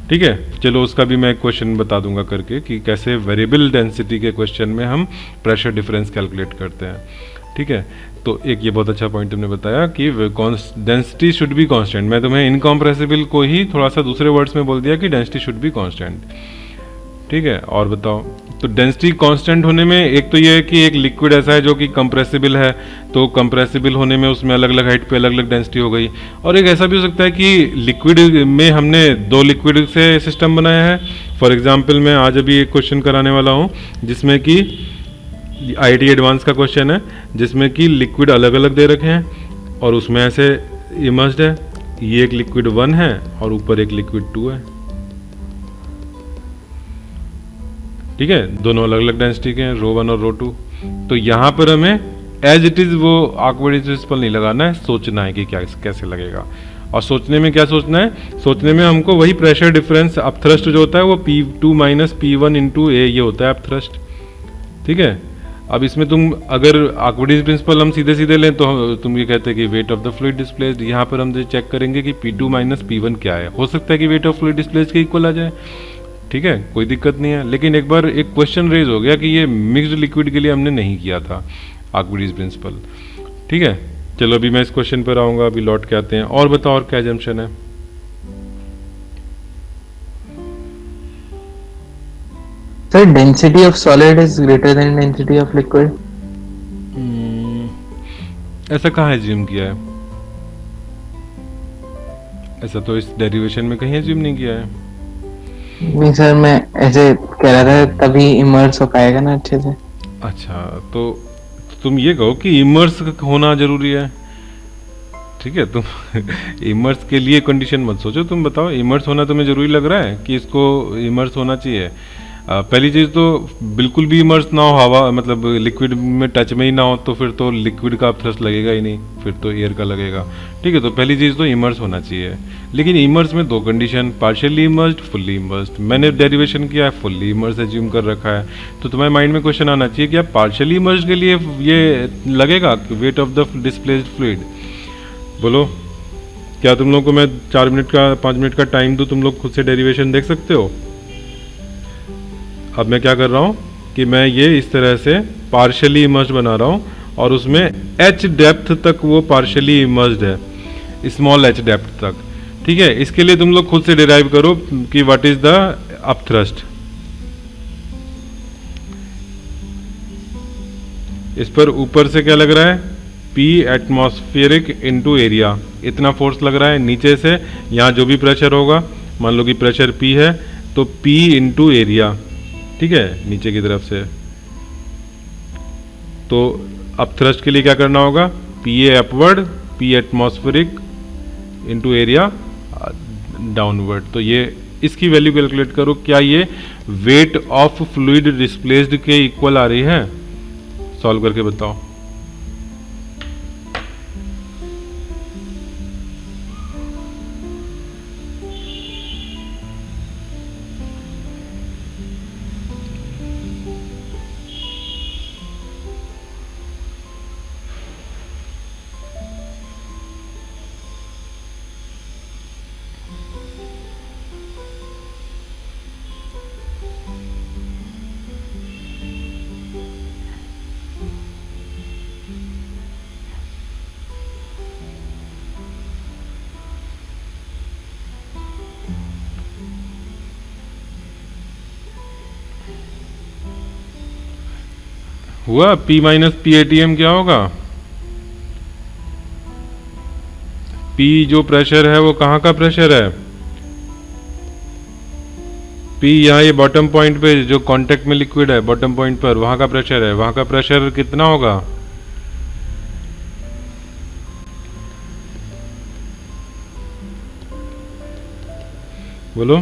ठीक है, चलो उसका भी मैं एक क्वेश्चन बता दूंगा करके कि कैसे वेरिएबल डेंसिटी के क्वेश्चन में हम प्रेशर डिफरेंस कैलकुलेट करते हैं। ठीक है, तो एक ये बहुत अच्छा पॉइंट तुमने बताया कि डेंसिटी शुड बी कांस्टेंट। मैं तुम्हें इनकम्प्रेसिबल को ही थोड़ा सा दूसरे वर्ड्स में बोल दिया कि डेंसिटी शुड बी कांस्टेंट। ठीक है, और बताओ, तो डेंसिटी कांस्टेंट होने में एक तो ये है कि एक लिक्विड ऐसा है जो कि कंप्रेसिबल है, तो कंप्रेसिबल होने में उसमें अलग अलग हाइट पे अलग अलग डेंसिटी हो गई। और एक ऐसा भी हो सकता है कि लिक्विड में हमने 2 लिक्विड से सिस्टम बनाया है। फॉर एग्जाम्पल मैं आज अभी एक क्वेश्चन कराने वाला हूँ जिसमें कि IIT एडवांस का क्वेश्चन है जिसमें कि लिक्विड अलग अलग दे रखे हैं और उसमें ऐसे इमर्स्ड है, ये एक लिक्विड 1 है और ऊपर एक लिक्विड 2 है। ठीक है, दोनों अलग अलग डेंसिटी के हैं, रो 1 और रो 2। तो यहाँ पर हमें एज इट इज़ वो आर्किमिडीज प्रिंसिपल नहीं लगाना है, सोचना है कि क्या कैसे लगेगा। और सोचने में क्या सोचना है, सोचने में हमको वही प्रेशर डिफरेंस अप थ्रस्ट जो होता है वो P2 माइनस P1 इंटू ए ये होता है अप थ्रस्ट। ठीक है, अब इसमें तुम अगर आर्किमिडीज प्रिंसिपल हम सीधे सीधे लें तो तुम ये कहते हैं कि wait of the fluid displaced, यहाँ पर हम चेक करेंगे कि P2 माइनस P1 क्या है। हो सकता है कि वेट ऑफ फ्लूइड डिस्प्लेस्ड के इक्वल आ जाए, ठीक है, कोई दिक्कत नहीं है। लेकिन एक बार एक क्वेश्चन रेज हो गया कि ये मिक्स्ड लिक्विड के लिए हमने नहीं किया था आर्किमिडीज प्रिंसिपल। ठीक है, चलो अभी मैं इस क्वेश्चन पर आऊँगा, अभी लौट के आते हैं। और बताओ और क्या जम्पशन है। Sir, density of solid is greater than density of liquid. ऐसा कहाँ एज्यूम किया है? ऐसा तो इस डेरिवेशन में कहीं एज्यूम नहीं किया है। नहीं सर, मैं ऐसे कह रहा था तभी इमर्स हो पाएगा ना अच्छे से। अच्छा, तो तुम ये कहो कि इमर्स होना जरूरी है। ठीक है, तुम इमर्स के लिए कंडीशन मत सोचो, तुम बताओ इमर्स होना तुम्हें जरूरी लग रहा है कि इसको इमर्स होना चाहिए। पहली चीज़ तो बिल्कुल भी इमर्स ना हो, हवा मतलब लिक्विड में टच में ही ना हो, तो फिर तो लिक्विड का थ्रस्ट लगेगा ही नहीं, फिर तो एयर का लगेगा। ठीक है, तो पहली चीज़ तो इमर्स होना चाहिए। लेकिन इमर्स में दो condition, partially immersed, fully immersed. मैंने डेरिवेशन किया है फुल्ली इमर्स एज्यूम कर रखा है, तो तुम्हारे माइंड में क्वेश्चन आना चाहिए कि आप पार्शियली इमर्स्ड के लिए ये लगेगा wait of the displaced fluid. बोलो, क्या तुम लोग को मैं 4 मिनट का 5 मिनट का टाइम दूँ, तुम लोग खुद से डेरिवेशन देख सकते हो? अब मैं क्या कर रहा हूँ कि मैं ये इस तरह से पार्शियली इमर्स्ड बना रहा हूँ और उसमें h डेप्थ तक वो पार्शियली इमर्स्ड है, स्मॉल h डेप्थ तक। ठीक है, इसके लिए तुम लोग खुद से डिराइव करो कि what is the up thrust. इस पर ऊपर से क्या लग रहा है, P एटमॉस्फेरिक इनटू एरिया, इतना फोर्स लग रहा है। नीचे से यहाँ जो भी प्रेशर होगा, मान लो कि प्रेशर P है तो P इंटू एरिया, ठीक है, नीचे की तरफ से। तो अप थ्रस्ट के लिए क्या करना होगा, PA upward, P atmospheric into area downward. तो ये इसकी वैल्यू कैलकुलेट करो, क्या ये वेट ऑफ फ्लूइड डिस्प्लेस्ड के इक्वल आ रही है? सॉल्व करके बताओ। हुआ P माइनस पी ATM क्या होगा? P जो प्रेशर है वो कहाँ का प्रेशर है? P यहाँ ये बॉटम पॉइंट पे जो कांटेक्ट में लिक्विड है, बॉटम पॉइंट पर वहां का प्रेशर है। वहां का प्रेशर कितना होगा? बोलो।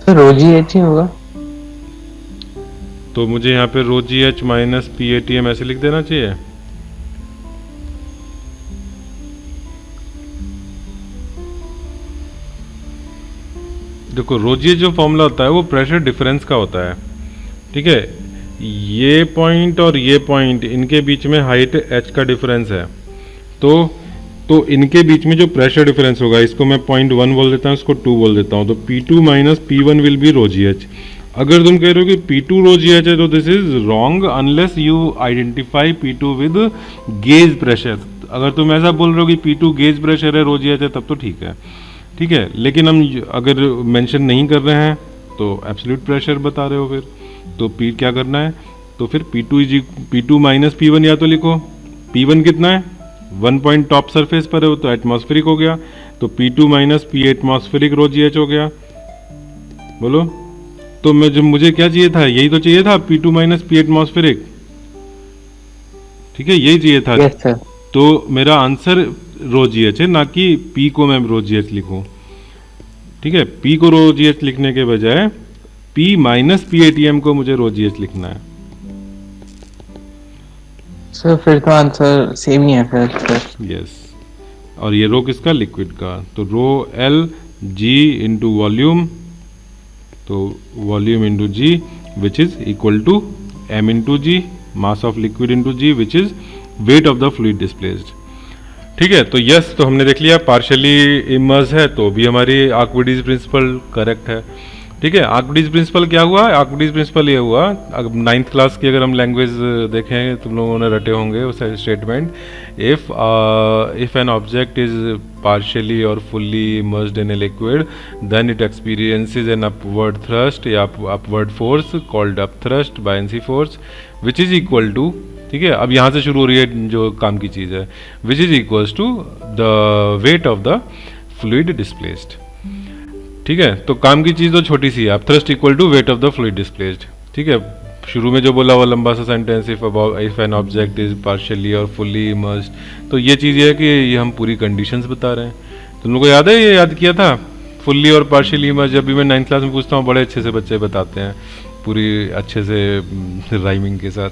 सर रो जी एच ही होगा। तो मुझे यहाँ पे रो जी एच माइनस पी ATM ऐसे लिख देना चाहिए। देखो, रो जी एच जो फॉर्मूला होता है वो प्रेशर डिफरेंस का होता है। ठीक है, ये पॉइंट और ये पॉइंट, इनके बीच में हाइट h का डिफरेंस है। तो इनके बीच में जो प्रेशर डिफरेंस होगा, इसको मैं 0.1 बोल देता हूँ, इसको 2 बोल देता हूँ। तो P2 minus P1 will be rho ji H. अगर तुम कह रहे हो कि P2 रो जी एच है तो this is wrong unless you identify P2 with gauge pressure. अगर तुम ऐसा बोल रहे हो कि P2 गेज प्रेशर है, रो जी एच है, तब तो ठीक है। ठीक है, लेकिन हम अगर मेंशन नहीं कर रहे हैं तो एब्सोल्यूट प्रेशर बता रहे हो, फिर तो P क्या करना है, तो फिर P2 माइनस P1 या तो लिखो। P1 कितना है, 1 पॉइंट टॉप सरफेस पर है, वो तो एटमॉस्फेरिक हो गया। तो P2 माइनस P एटमॉस्फेरिक रो जी एच हो गया। बोलो, तो मुझे क्या चाहिए था, यही तो चाहिए था, P2 माइनस P एटमॉस्फेरिक। ठीक है, यही चाहिए था। Yes sir. तो मेरा आंसर रो जी एच है, ना कि P को मैं रो जी एच लिखूं। ठीक है, P को रो जी एच लिखने के बजाय P माइनस P ATM को मुझे रो जी एच लिखना है। सर फिर तो आंसर सेम ही है फिर सर। यस। और ये रो किसका? लिक्विड का। तो rho l g into volume, तो volume into g which is equal to m into g, mass of liquid into g which is weight of the fluid displaced. ठीक है, तो यस, तो हमने देख लिया पार्शियली इमर्स है तो भी हमारी आर्किमिडीज प्रिंसिपल करेक्ट है। ठीक है, आर्किमिडीज प्रिंसिपल क्या हुआ? आर्किमिडीज प्रिंसिपल ये हुआ, अब 9th क्लास की अगर हम लैंग्वेज देखें, तुम लोगों ने रटे होंगे उस statement, if an object is partially or fully immersed in a liquid, then it experiences an upward thrust या upward force called upthrust, buoyancy force, which is equal to, ठीक है, अब यहाँ से शुरू हो रही है जो काम की चीज़ है, which is equals to the weight of the fluid displaced। ठीक है, तो काम की चीज़ तो छोटी सी है, upthrust equal to weight of the fluid displaced। ठीक है, शुरू में जो बोला वो लंबा सा sentence, if an object is partially और फुल्ली इमर्स्ड, तो ये चीज़ ये है कि ये हम पूरी कंडीशंस बता रहे हैं। तुम लोगों को याद है, ये याद किया था फुल्ली और पार्शियली इमर्स्ड, जब भी मैं 9th क्लास में पूछता हूँ बड़े अच्छे से बच्चे बताते हैं पूरी अच्छे से राइमिंग के साथ।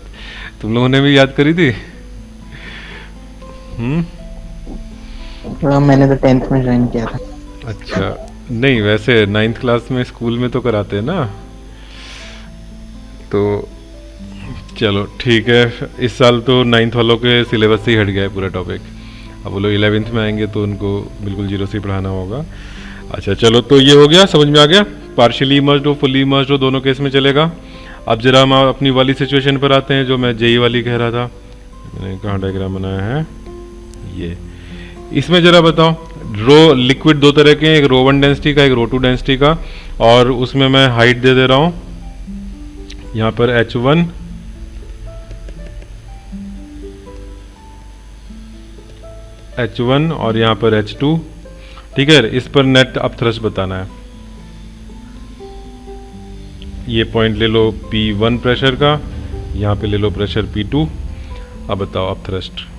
तुम लोगों ने भी याद करी थी? मैंने तो 10th में ज्वाइन किया था। अच्छा, नहीं वैसे 9th क्लास में स्कूल में तो कराते हैं ना। तो चलो ठीक है, इस साल तो 9th वालों के सिलेबस से ही हट गया है पूरा टॉपिक। अब वो लोग 11th में आएंगे तो उनको बिल्कुल जीरो से ही पढ़ाना होगा। अच्छा चलो, तो ये हो गया, समझ में आ गया, पार्शियली इमर्स्ड हो फुल्ली इमर्स्ड हो दोनों केस में चलेगा। अब जरा हम अपनी वाली सिचुएशन पर आते हैं जो मैं जेई वाली कह रहा था। मैंने कहाँ डायग्राम बनाया है, ये इसमें जरा बताओ, रो लिक्विड दो तरह के हैं, एक रो 1 डेंसिटी का, एक रो 2 डेंसिटी का, और उसमें मैं हाइट दे दे रहा हूँ यहाँ पर H1, H1 और यहाँ पर H2। ठीक है, इस पर नेट अपथ्रस्ट बताना है। ये पॉइंट ले लो P1 प्रेशर का, यहाँ पे ले लो प्रेशर P2। अब बताओ अपथ्रस्ट।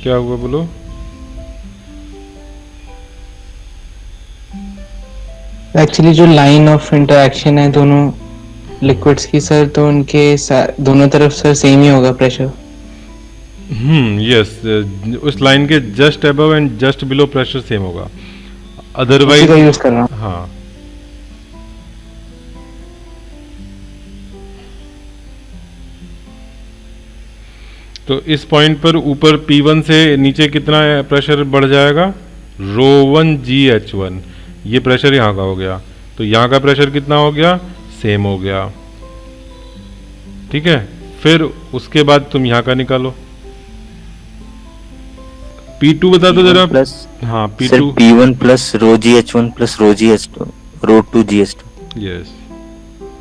क्या हुआ बोलो? एक्चुअली जो लाइन ऑफ इंटरेक्शन है दोनों लिक्विड्स की सर, तो उनके दोनों तरफ सर सेम ही होगा प्रेशर। यस, उस लाइन के just above and just below pressure same होगा, अदरवाइज उसी का यूज कर रहा हूँ। हाँ। तो इस पॉइंट पर ऊपर P1 से नीचे कितना प्रेशर बढ़ जाएगा? ρ1 GH1, ये प्रेशर यहाँ का हो गया, तो यहाँ का प्रेशर कितना हो गया? सेम हो गया। ठीक है, फिर उसके बाद तुम यहाँ का निकालो, P2 बता दो जरा। प्लस हाँ सर P2, P1 प्लस रो GH1 प्लस रो GH2 रो 2 GH2। यस।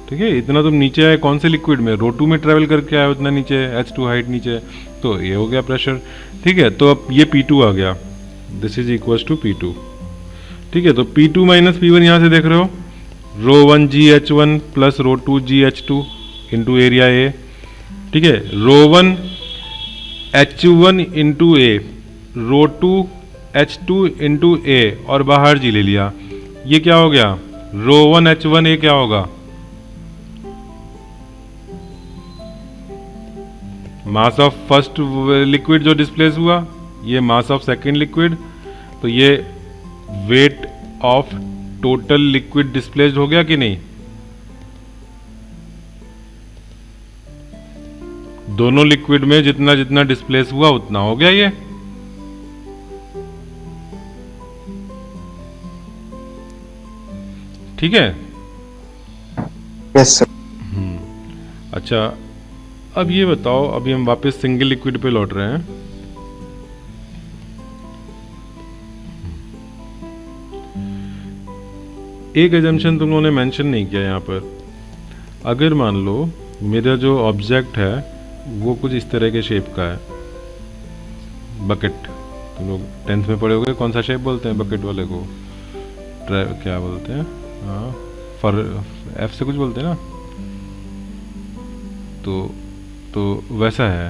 ठीक है, इतना तुम नीचे आए कौन से लिक्विड में? रो 2 में ट्रेवल करके आए, उतना नीचे H2 हाइट नीचे, तो ये हो गया प्रेशर। ठीक है, तो अब ये P2 आ गया, this is equals to P2। ठीक है, तो P2 माइनस P1 यहाँ से देख रहे हो, ρ1 GH1 plus row 2 GH2 into area A. ठीक है, ρ1 H1 इंटू ए, रो 2 H2 इंटू ए, और बाहर जी ले लिया, ये क्या हो गया? ρ1 H1 ए क्या होगा? मास ऑफ फर्स्ट लिक्विड जो डिस्प्लेस हुआ, ये मास ऑफ सेकेंड लिक्विड, तो ये weight of total liquid displaced हो गया कि नहीं? दोनों लिक्विड में जितना जितना डिस्प्लेस हुआ उतना हो गया ये। ठीक है, यस सर। अच्छा अब ये बताओ, अभी हम वापस सिंगल लिक्विड पे लौट रहे हैं। एक एजम्पशन तुम लोगों ने मेंशन नहीं किया यहाँ पर। अगर मान लो मेरा जो ऑब्जेक्ट है वो कुछ इस तरह के शेप का है, बकेट, तुम लोग 10th में पढ़े होगे कौन सा शेप बोलते हैं बकेट वाले को, क्या बोलते हैं, हाँ फर एफ से कुछ बोलते हैं ना, तो वैसा है।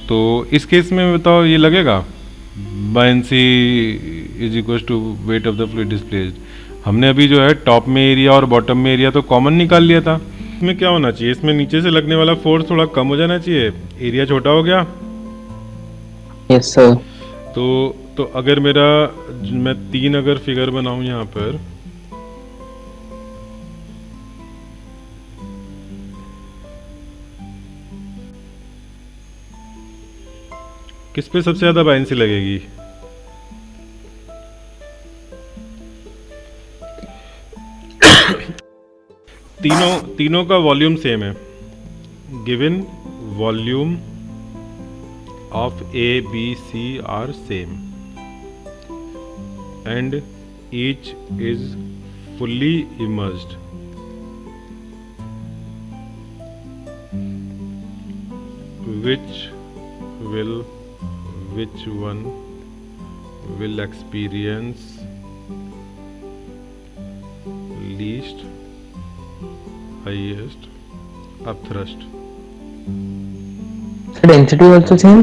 तो इस केस में बताओ ये लगेगा buoyancy is equal to weight of the fluid displaced. हमने अभी जो है टॉप में एरिया और बॉटम में एरिया तो कॉमन निकाल लिया था। इसमें क्या होना चाहिए, इसमें नीचे से लगने वाला फोर्स थोड़ा कम हो जाना चाहिए, एरिया छोटा हो गया। Yes sir. तो अगर मेरा मैं 3 अगर फिगर बनाऊं यहाँ पर, किस पे सबसे ज्यादा बायंसी लगेगी? तीनों का वॉल्यूम सेम है, given volume of A, B, C are same and each is fully immersed. Which one will experience least highest upthrust? Density also same.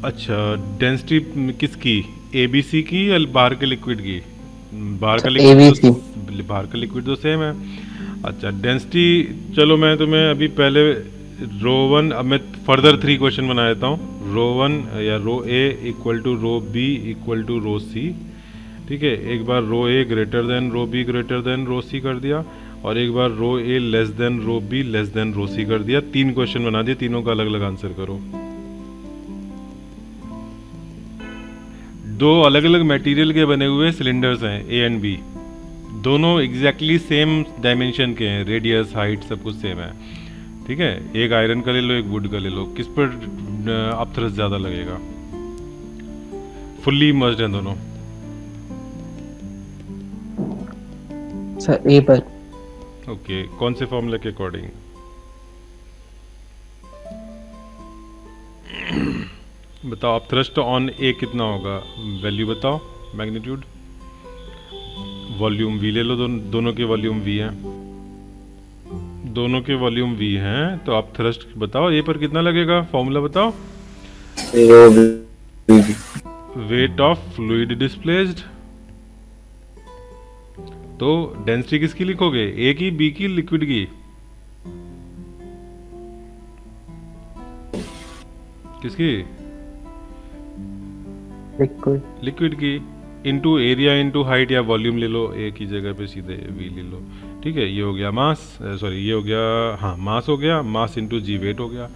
अच्छा, डेंसिटी किसकी, एबीसी की या बाहर के लिक्विड की? बाहर का ABC। लिक्विड, बाहर का लिक्विड तो सेम है। अच्छा डेंसिटी, चलो मैं तुम्हें अभी पहले रो 1, अब मैं फर्दर 3 क्वेश्चन बना देता हूँ। रो 1 या rho A equal to rho B equal to rho C, ठीक है। एक बार rho A greater than rho B greater than rho C कर दिया, और एक बार rho A less than rho B less than rho C कर दिया। 3 क्वेश्चन बना दिए, तीनों का अलग अलग आंसर करो। 2 अलग अलग मटेरियल के बने हुए सिलेंडर्स हैं ए एंड बी, दोनों एग्जैक्टली सेम डायमेंशन के हैं, रेडियस हाइट सब कुछ सेम है, ठीक है। एक आयरन का ले लो, एक वुड का ले लो, किस पर अपथ्रस्ट ज्यादा लगेगा? फुल्ली इमर्स्ड हैं दोनों। सर ए पर। ओके, कौन से फॉर्मूला के अकॉर्डिंग? बताओ अपथ्रस्ट ऑन ए कितना होगा, वैल्यू बताओ, मैग्नीट्यूड। वॉल्यूम वी ले लो, दोनों के वॉल्यूम वी हैं, दोनों के वॉल्यूम वी हैं, तो अपथ्रस्ट बताओ ए पर कितना लगेगा, फॉर्मूला बताओ। Weight of fluid displaced. तो डेंसिटी किसकी लिखोगे, ए की, बी की, लिक्विड की? किसकी? लिक्विड की। इनटू एरिया इनटू हाइट या वॉल्यूम ले लो, ए की जगह पे सीधे वी ले लो, ठीक है। ये हो गया मास, सॉरी ये हो गया, हाँ मास हो गया, मास इनटू जी वेट हो गया,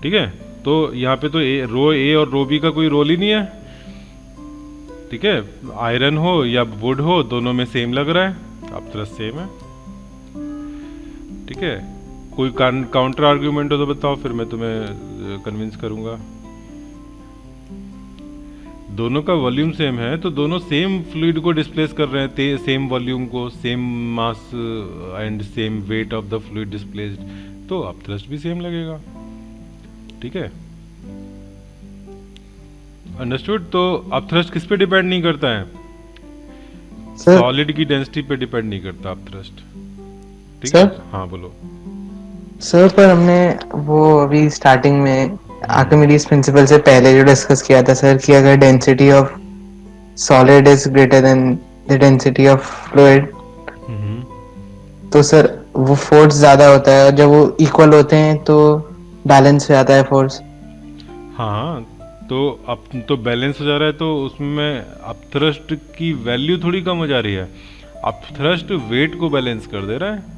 ठीक है। तो यहाँ पे तो रो ए और रो बी का कोई रोल ही नहीं है, ठीक है। आयरन हो या वुड हो, दोनों में सेम लग रहा है, अपथ्रस्ट सेम है, ठीक है। कोई काउंटर आर्ग्यूमेंट हो तो बताओ, फिर मैं तुम्हें कन्विंस करूंगा। दोनों का वॉल्यूम सेम है तो दोनों सेम फ्लूइड को डिस्प्लेस कर रहे हैं, सेम वॉल्यूम को, same mass and same wait of the fluid displaced, तो अपथ्रस्ट भी सेम लगेगा, ठीक है। अंडरस्टूड। तो अपथ्रस्ट किस पे डिपेंड नहीं करता है, सॉलिड की डेंसिटी पे डिपेंड नहीं करता अपथ्रस्ट, ठीक है। हाँ बोलो सर। पर हमने वो अभी स्टार्टिंग में आर्किमिडीज प्रिंसिपल से पहले जो डिस्कस किया था सर, कि अगर density of solid is greater then the density of fluid, तो सर वो फोर्स ज्यादा होता है, और जब वो इक्वल होते हैं तो बैलेंस हो जाता है फोर्स। हाँ, तो अब तो बैलेंस हो जा रहा है, तो उसमें अपथ्रस्ट की वैल्यू थोड़ी कम हो जा रही है, अपथ्रस्ट वेट को बैलेंस कर दे रहा है।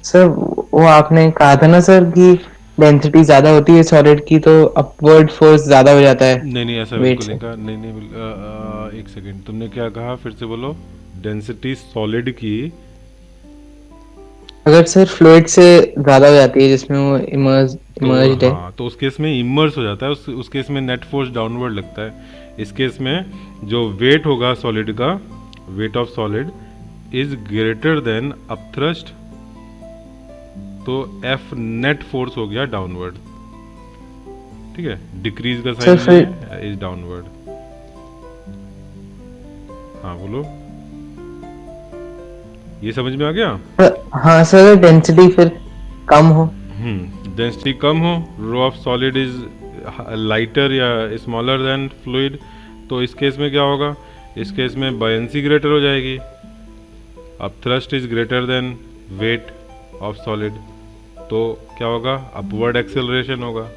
सर वो आपने कहा था ना सर कि डेंसिटी ज्यादा होती है सॉलिड की तो अपवर्ड फोर्स ज्यादा हो जाता है। नहीं ऐसा बिल्कुल नहीं कहा, नहीं एक सेकंड, तुमने क्या कहा, फिर से बोलो। डेंसिटी सॉलिड की अगर सर फ्लूइड से ज्यादा हो जाती है जिसमें वो इमर्ज्ड है। हाँ, तो उस केस में इमर्स हो जाता है, उस केस में नेट फोर्स डाउनवर्ड लगता है। इस केस में जो वेट होगा सॉलिड का, weight of solid is greater then upthrust, तो एफ नेट फोर्स हो गया डाउनवर्ड। ठीक है, डिक्रीज का साइन सर नहीं फिर है, इज डाउनवर्ड। हाँ बोलो, ये समझ में आ गया? हाँ सर, डेंसिटी फिर कम हो। डेंसिटी कम हो, rho of solid is lighter या स्मॉलर देन फ्लूइड, तो इस केस में क्या होगा? इस केस में बायंसी ग्रेटर हो जाएगी। अब thrust is greater then weight of solid, तो क्या होगा? अपवर्ड एक्सेलरेशन होगा।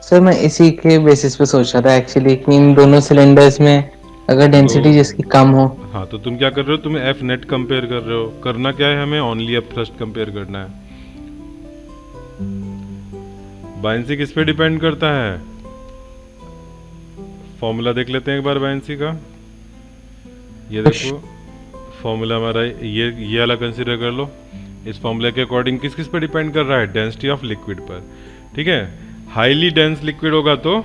सर मैं इसी के बेसिस पे सोच रहा था एक्चुअली कि इन दोनों सिलेंडर्स में अगर डेंसिटी तो जिसकी कम हो। हाँ, तो तुम क्या कर रहे हो? तुम एफ नेट कंपेयर कर रहे हो। करना क्या है हमें? ओनली अप थ्रस्ट कंपेयर करना है। बायंसी किस पे डिपेंड करता है? फॉर्मूला देख लेते हैं एक बार बायंसी का। ये देखो फॉर्मूला हमारा, ये वाला कंसीडर कर लो। इस फॉर्मूला के अकॉर्डिंग किस किस पे डिपेंड कर रहा है? डेंसिटी ऑफ लिक्विड पर। ठीक है, हाईली डेंस लिक्विड होगा तो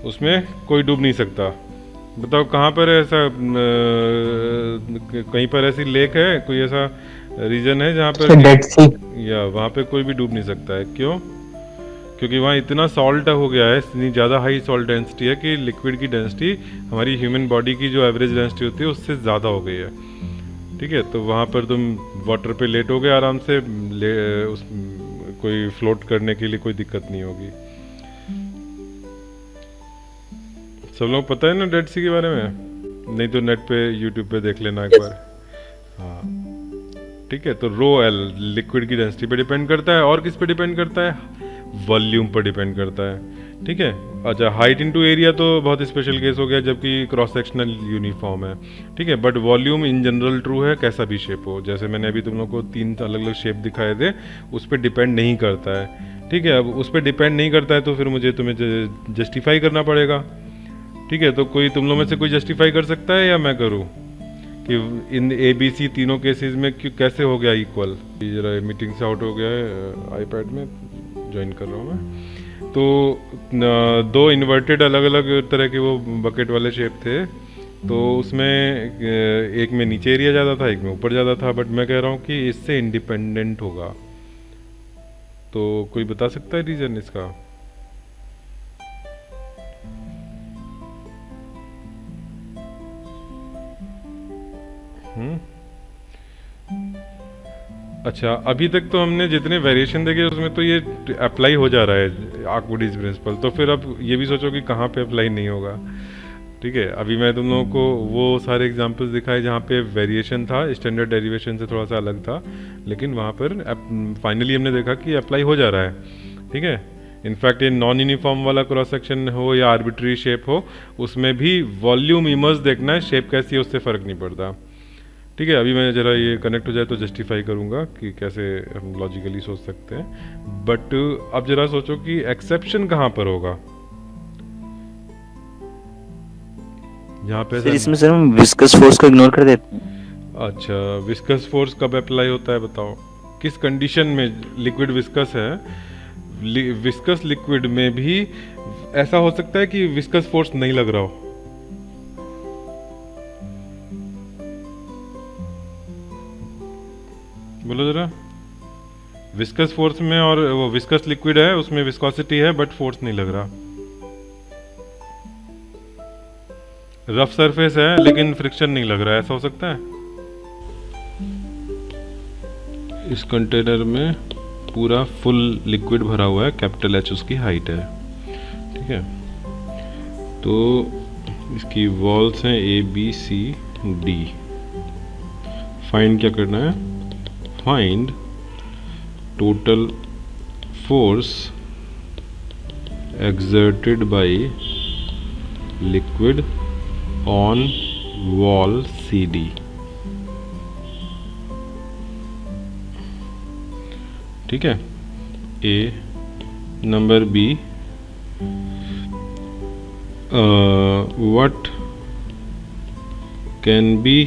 उसमें कोई डूब नहीं सकता। बताओ कहाँ पर ऐसा कहीं पर ऐसी लेक है, कोई ऐसा रीजन है जहाँ पर डेड सी। या वहाँ पे कोई भी डूब नहीं सकता है? क्यों? क्योंकि वहाँ इतना सॉल्ट हो गया है, इतनी ज़्यादा हाई सॉल्ट डेंसिटी है कि लिक्विड की डेंसिटी हमारी ह्यूमन बॉडी की जो एवरेज डेंसिटी होती है उससे ज़्यादा हो गई है। ठीक है, तो वहाँ पर तुम वाटर पे लेटोगे आराम से, कोई फ्लोट करने के लिए कोई दिक्कत नहीं होगी। सब लोग पता है ना डेड सी के बारे में? नहीं तो नेट पे यूट्यूब पे देख लेना एक बार। हाँ ठीक है, तो रो एल लिक्विड की डेंसिटी पे डिपेंड करता है, और किस पे डिपेंड करता है? वॉल्यूम पर डिपेंड करता है। ठीक है, अच्छा हाइट इनटू एरिया तो बहुत स्पेशल केस हो गया जबकि क्रॉस सेक्शनल यूनिफॉर्म है। ठीक है, but volume in general true है, कैसा भी शेप हो। जैसे मैंने अभी तुम लोग को 3 अलग अलग शेप दिखाए थे, उस पर डिपेंड नहीं करता है। ठीक है, अब उस पर डिपेंड नहीं करता है तो फिर मुझे तुम्हें जस्टिफाई करना पड़ेगा। ठीक है, तो कोई तुम लोग में से कोई जस्टिफाई कर सकता है या मैं करूँ कि इन ABC तीनों केसेस में क्यों कैसे हो गया इक्वल? जरा मीटिंग से आउट हो गया है, आईपैड में ज्वाइन कर रहा हूँ मैं। तो 2 इन्वर्टेड अलग अलग तरह के वो बकेट वाले शेप थे, तो उसमें एक में नीचे एरिया ज़्यादा था, एक में ऊपर ज़्यादा था, बट मैं कह रहा हूँ कि इससे इंडिपेंडेंट होगा। तो कोई बता सकता है रीज़न इसका? अच्छा, अभी तक तो हमने जितने वेरिएशन देखे उसमें तो ये अप्लाई हो जा रहा है आर्किमिडीज प्रिंसिपल, तो फिर अब ये भी सोचो कि कहाँ पे अप्लाई नहीं होगा। ठीक है, अभी मैं तुम लोगों को वो सारे एग्जांपल्स दिखाए जहाँ पे वेरिएशन था, स्टैंडर्ड डेरिवेशन से थोड़ा सा अलग था, लेकिन वहाँ पर फाइनली हमने देखा कि अप्लाई हो जा रहा है। ठीक है, इनफैक्ट ये नॉन यूनिफॉर्म वाला क्रॉस सेक्शन हो या आर्बिट्री शेप हो, उसमें भी वॉल्यूम इमर्स देखना है, शेप कैसी है उससे फ़र्क नहीं पड़ता। ठीक है, अभी मैं ज़रा ये कनेक्ट हो जाए तो जस्टिफाई करूँगा कि कैसे हम लॉजिकली सोच सकते हैं। बट अब ज़रा सोचो कि एक्सेप्शन कहाँ पर होगा यहाँ पे? सर इसमें सर हम विस्कस फोर्स को इग्नोर कर देते हैं। अच्छा, विस्कस फोर्स कब अप्लाई होता है बताओ? किस कंडीशन में? लिक्विड विस्कस है, विस्कस लिक्विड में भी ऐसा हो सकता है कि विस्कस फोर्स नहीं लग रहा हो। बोलो जरा। विस्कस फोर्स में, और वो विस्कस लिक्विड है उसमें विस्कोसिटी है बट फोर्स नहीं लग रहा। रफ सरफेस है लेकिन फ्रिक्शन नहीं लग रहा है, ऐसा हो सकता है? इस कंटेनर में पूरा फुल लिक्विड भरा हुआ है, कैपिटल H उसकी हाइट है। ठीक है, तो इसकी वॉल्स हैं ABCD। फाइंड क्या करना है? Find total force exerted by liquid on wall CD। ठीक है, A। Number B, what can be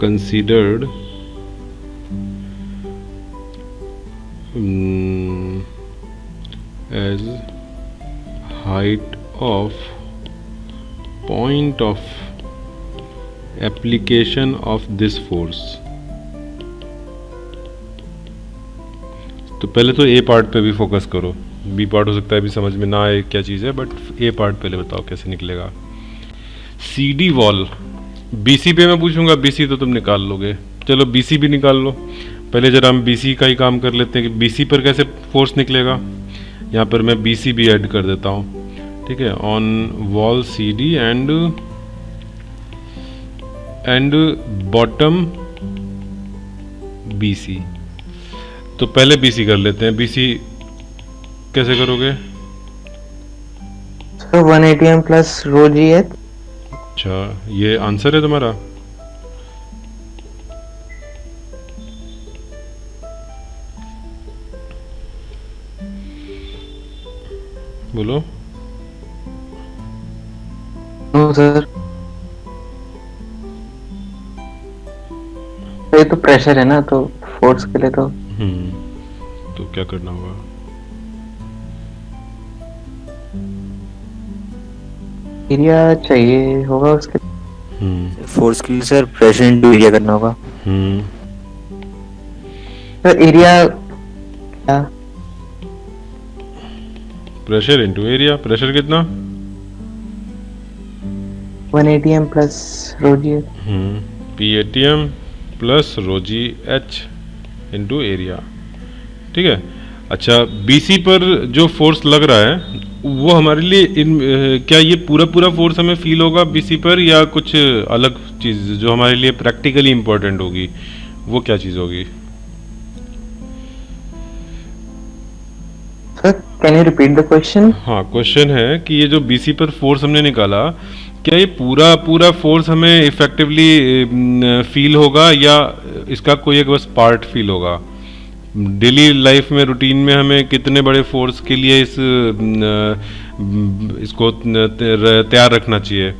considered as height of point of application of this force। तो पहले तो ए पार्ट पे भी फोकस करो, बी पार्ट हो सकता है अभी समझ में ना आए क्या चीज़ है, बट ए पार्ट पहले बताओ कैसे निकलेगा। C D wall, B C पे मैं पूछूंगा, बी सी तो तुम निकाल लोगे, चलो बी सी भी निकाल लो। पहले जरा हम बी सी का ही काम कर लेते हैं कि बी सी पर कैसे फोर्स निकलेगा। यहाँ पर मैं बी सी भी ऐड कर देता हूँ, ठीक है। On wall C D and bottom B C. तो पहले बी सी कर लेते हैं। बी सी कैसे करोगे? सर 180 m प्लस रो जी एच। अच्छा, ये आंसर है तुम्हारा? बोलो। नो सर, ये तो प्रेशर है ना, तो फोर्स के लिए तो तो क्या करना होगा? एरिया चाहिए होगा उसके। फोर्स के लिए सर प्रेशर इनटू एरिया करना होगा। तो एरिया क्या? Pressure into area. प्रेशर कितना? 180 m प्लस रो जी एच। PATM प्लस रो जी एच इंटू एरिया, ठीक है। अच्छा, BC पर जो फोर्स लग रहा है वो हमारे लिए क्या ये पूरा पूरा फोर्स हमें फील होगा BC पर, या कुछ अलग चीज़ जो हमारे लिए प्रैक्टिकली इम्पोर्टेंट होगी, वो क्या चीज़ होगी? Sir can you repeat the question? हाँ, क्वेश्चन है कि ये जो BC पर फोर्स हमने निकाला, क्या ये पूरा पूरा फोर्स हमें इफेक्टिवली फील होगा, या इसका कोई एक बस पार्ट फील होगा? डेली लाइफ में, रूटीन में हमें कितने बड़े फोर्स के लिए इसको तैयार रखना चाहिए?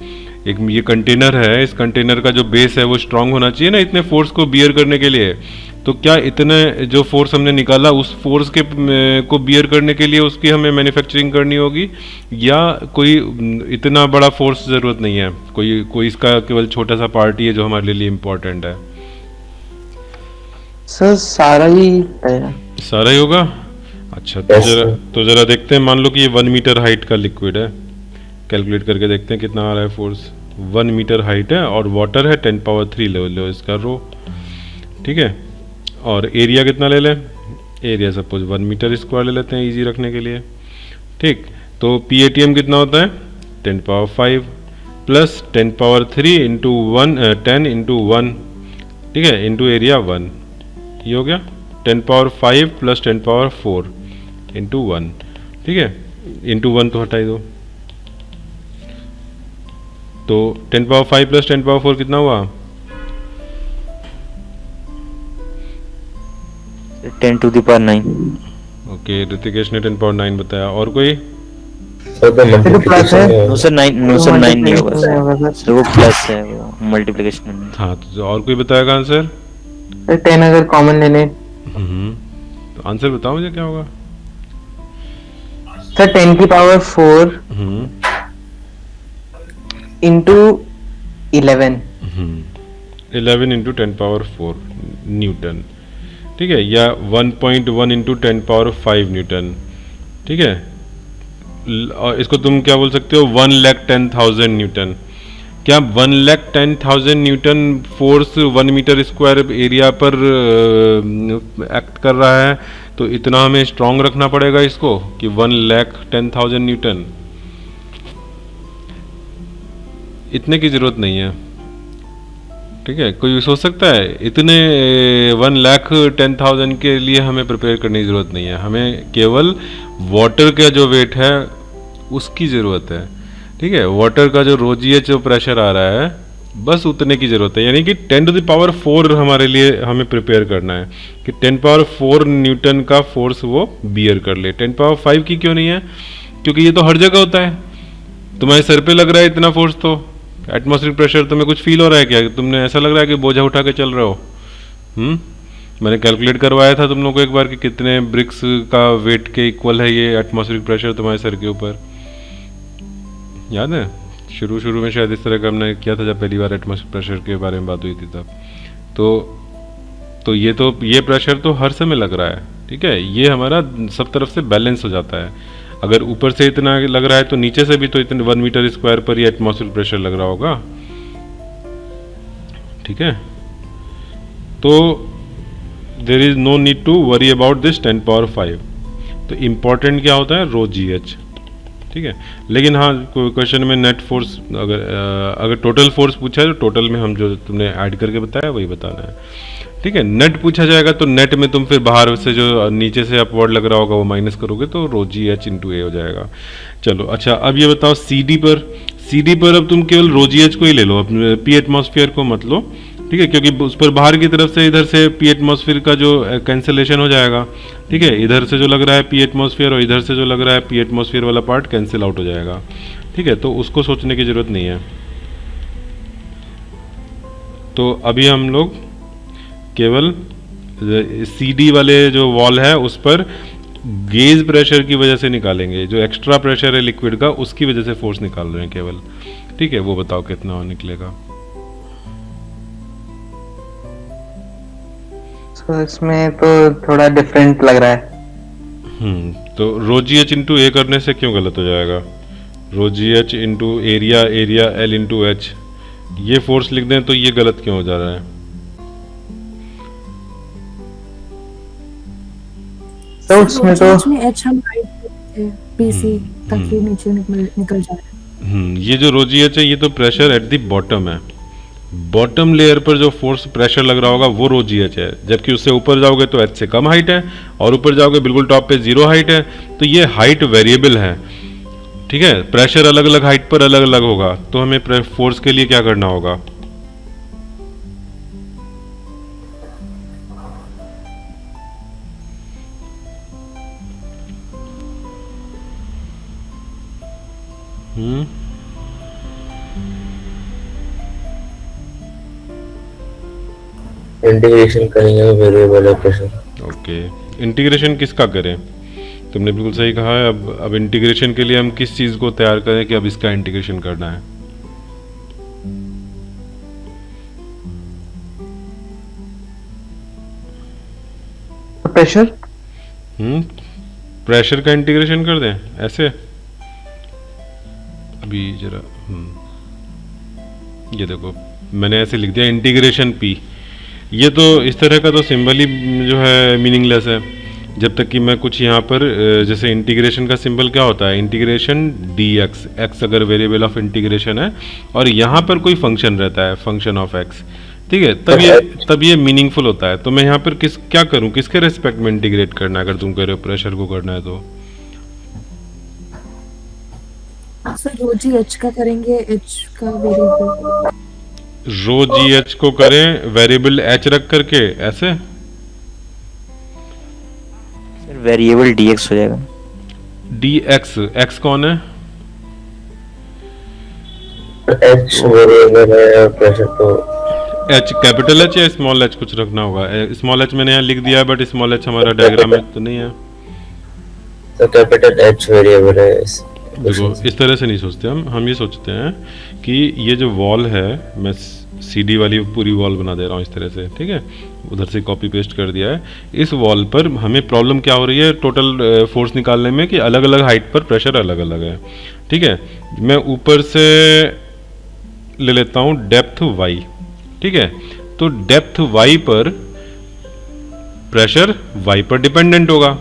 एक ये कंटेनर है, इस कंटेनर का जो बेस है वो स्ट्रांग होना चाहिए ना इतने फोर्स को बियर करने के लिए। तो क्या इतने जो फोर्स हमने निकाला उस फोर्स के को बियर करने के लिए उसकी हमें मैन्युफैक्चरिंग करनी होगी, या कोई इतना बड़ा फोर्स ज़रूरत नहीं है, कोई इसका केवल छोटा सा पार्ट ही है जो हमारे लिए इम्पोर्टेंट है? सर सारा ही है। सारा ही होगा। अच्छा, तो जरा देखते हैं। मान लो कि ये 1 मीटर हाइट का लिक्विड है, कैलकुलेट करके देखते हैं कितना आ रहा है फोर्स। 1 मीटर हाइट है और वाटर है 10 पावर 3 लो इसका रो, ठीक है। और एरिया कितना ले लें? एरिया सपोज 1 मीटर स्क्वायर ले लेते हैं इजी रखने के लिए, ठीक। तो PATM कितना होता है? 10 power 5 plus 10 power 3 into 1 10 into 1, ठीक है, इंटू एरिया 1। ये हो गया 10 पावर 5 प्लस 10 पावर 4 इंटू 1, ठीक है। इंटू 1 तो हटाई दो, तो 10 पावर 5 प्लस 10 पावर 4 कितना हुआ? 10 to the power 9। Okay, Rutikesh ने 10 पावर 9 बताया। और कोई? प्लस है। नो सर 9 नहीं होगा सर, वो प्लस है, वो मल्टीप्लिकेशन में। हाँ, तो और कोई बताएगा आंसर? 10 अगर कॉमन ले लें तो आंसर बताओ मुझे क्या होगा? सर 10 की power 4 into 11 into 10 power 4 Newton, ठीक है, या 1.1 इंटू 10 पावर 5 न्यूटन, ठीक है। और इसको तुम क्या बोल सकते हो? 1,10,000 न्यूटन। क्या 1,10,000 newton force 1 meter square area पर एक्ट कर रहा है, तो इतना हमें स्ट्रांग रखना पड़ेगा इसको कि 1,10,000 न्यूटन। इतने की ज़रूरत नहीं है, ठीक है। कोई सोच सकता है इतने 1,10,000 के लिए हमें प्रिपेयर करने की ज़रूरत नहीं है, हमें केवल वाटर का जो वेट है उसकी ज़रूरत है, ठीक है। वाटर का जो रोजीएच जो प्रेशर आ रहा है बस उतने की ज़रूरत है, यानी कि 10 टू द पावर 4 हमारे लिए हमें प्रिपेयर करना है कि 10 पावर 4 न्यूटन का फोर्स वो बियर कर ले। 10 पावर 5 की क्यों नहीं है? क्योंकि ये तो हर जगह होता है, तुम्हारे सर पे लग रहा है इतना फोर्स, तो एटमॉस्फेरिक प्रेशर तुम्हें कुछ फील हो रहा है क्या? तुमने ऐसा लग रहा है कि बोझा उठा के चल रहे हो? मैंने कैलकुलेट करवाया था तुम लोगों को एक बार कि कितने ब्रिक्स का वेट के इक्वल है ये एटमॉस्फेरिक प्रेशर तुम्हारे सर के ऊपर, याद है? शुरू शुरू में शायद इस तरह का हमने किया था जब पहली बार एटमॉस्फेरिक प्रेशर के बारे में बात हुई थी तब। तो ये प्रेशर तो हर समय लग रहा है, ठीक है? ये हमारा सब तरफ से बैलेंस हो जाता है। अगर ऊपर से इतना लग रहा है तो नीचे से भी तो इतने 1 मीटर स्क्वायर पर ही एटमॉस्फेरिक प्रेशर लग रहा होगा, ठीक है? तो there is no need to worry about this 10 power 5। तो इम्पॉर्टेंट क्या होता है? रो जी एच, ठीक है? लेकिन हाँ, क्वेश्चन में नेट फोर्स अगर टोटल फोर्स पूछा है तो टोटल में हम जो तुमने ऐड करके बताया वही बताना है, ठीक है? नेट पूछा जाएगा तो नेट में तुम फिर बाहर से जो नीचे से अपवर्ड लग रहा होगा वो माइनस करोगे तो रो जी एच इंटू ए हो जाएगा। चलो अच्छा, अब ये बताओ सी डी पर अब तुम केवल रो जी एच को ही ले लो, पी एटमॉस्फेयर को मत लो, ठीक है? क्योंकि उस पर बाहर की तरफ से इधर से पी एटमॉस्फेयर का जो कैंसिलेशन हो जाएगा, ठीक है? इधर से जो लग रहा है पी एटमॉस्फेयर और इधर से जो लग रहा है पी एटमॉस्फेयर वाला पार्ट कैंसिल आउट हो जाएगा, ठीक है? तो उसको सोचने की जरूरत नहीं है। तो अभी हम लोग केवल सी डी वाले जो वॉल है उस पर गेज प्रेशर की वजह से निकालेंगे, जो एक्स्ट्रा प्रेशर है लिक्विड का उसकी वजह से फोर्स निकाल रहे हैं केवल, ठीक है? वो बताओ कितना निकलेगा? तो इसमें तो थोड़ा डिफरेंट लग रहा है। तो रो जी एच इंटू ए करने से क्यों गलत हो जाएगा? रो जी h into area l into h, ये फोर्स लिख दें तो ये गलत क्यों हो जा रहा है? तो उसमें तो एच हम पीसी ताकि नीचे निकल जाए। ये जो रो जी एच है ये तो प्रेशर एट द बॉटम है, बॉटम लेयर पर जो फोर्स प्रेशर लग रहा होगा वो रो जी एच है, जबकि उससे ऊपर जाओगे तो एच से कम हाइट है और ऊपर जाओगे बिल्कुल टॉप पे 0 हाइट है। तो ये हाइट वेरिएबल है, ठीक है? प्रेशर अलग अलग हाइट पर अलग अलग होगा, तो हमें फोर्स के लिए क्या करना होगा? इंटीग्रेशन करेंगे वेरिएबल प्रेशर। ओके, इंटीग्रेशन किसका करें? तुमने बिल्कुल सही कहा है। अब इंटीग्रेशन के लिए हम किस चीज़ को तैयार करें कि अब इसका इंटीग्रेशन करना है? प्रेशर प्रेशर का इंटीग्रेशन कर दें ऐसे। अभी जरा ये देखो मैंने ऐसे लिख दिया इंटीग्रेशन पी। ये तो इस तरह का तो सिंबल ही जो है मीनिंगलेस है जब तक कि मैं कुछ यहाँ पर जैसे इंटीग्रेशन का सिंबल क्या होता है? इंटीग्रेशन डी एक्स, एक्स अगर वेरिएबल ऑफ इंटीग्रेशन है और यहाँ पर कोई फंक्शन रहता है, फंक्शन ऑफ एक्स, ठीक है? तब ये मीनिंगफुल होता है। तो मैं यहाँ पर क्या करूँ, किसके रेस्पेक्ट में इंटीग्रेट करना है? अगर तुम कह रहे हो प्रेशर को करना है तो सर रो जी एच का करेंगे, एच का वेरिएबल रो जी एच को करें वेरिएबल एच रख करके ऐसे। सर वेरिएबल dx हो जाएगा। dx, x कौन है? एच वेरिएबल है, प्रेशर तो एच कैपिटल एच या स्मॉल एच कुछ रखना होगा? स्मॉल एच मैंने यहाँ लिख दिया है बट स्मॉल एच हमारा डायग्राम में तो नहीं है। तो कैपिटल एच वेरिएबल है। देखो इस तरह से नहीं सोचते हम ये सोचते हैं कि ये जो वॉल है, मैं सीडी वाली पूरी वॉल बना दे रहा हूँ इस तरह से, ठीक है? उधर से कॉपी पेस्ट कर दिया है। इस वॉल पर हमें प्रॉब्लम क्या हो रही है टोटल फोर्स निकालने में कि अलग अलग हाइट पर प्रेशर अलग अलग है, ठीक है? मैं ऊपर से ले लेता हूँ डेप्थ y, ठीक है? तो डेप्थ y पर प्रेशर y पर डिपेंडेंट होगा।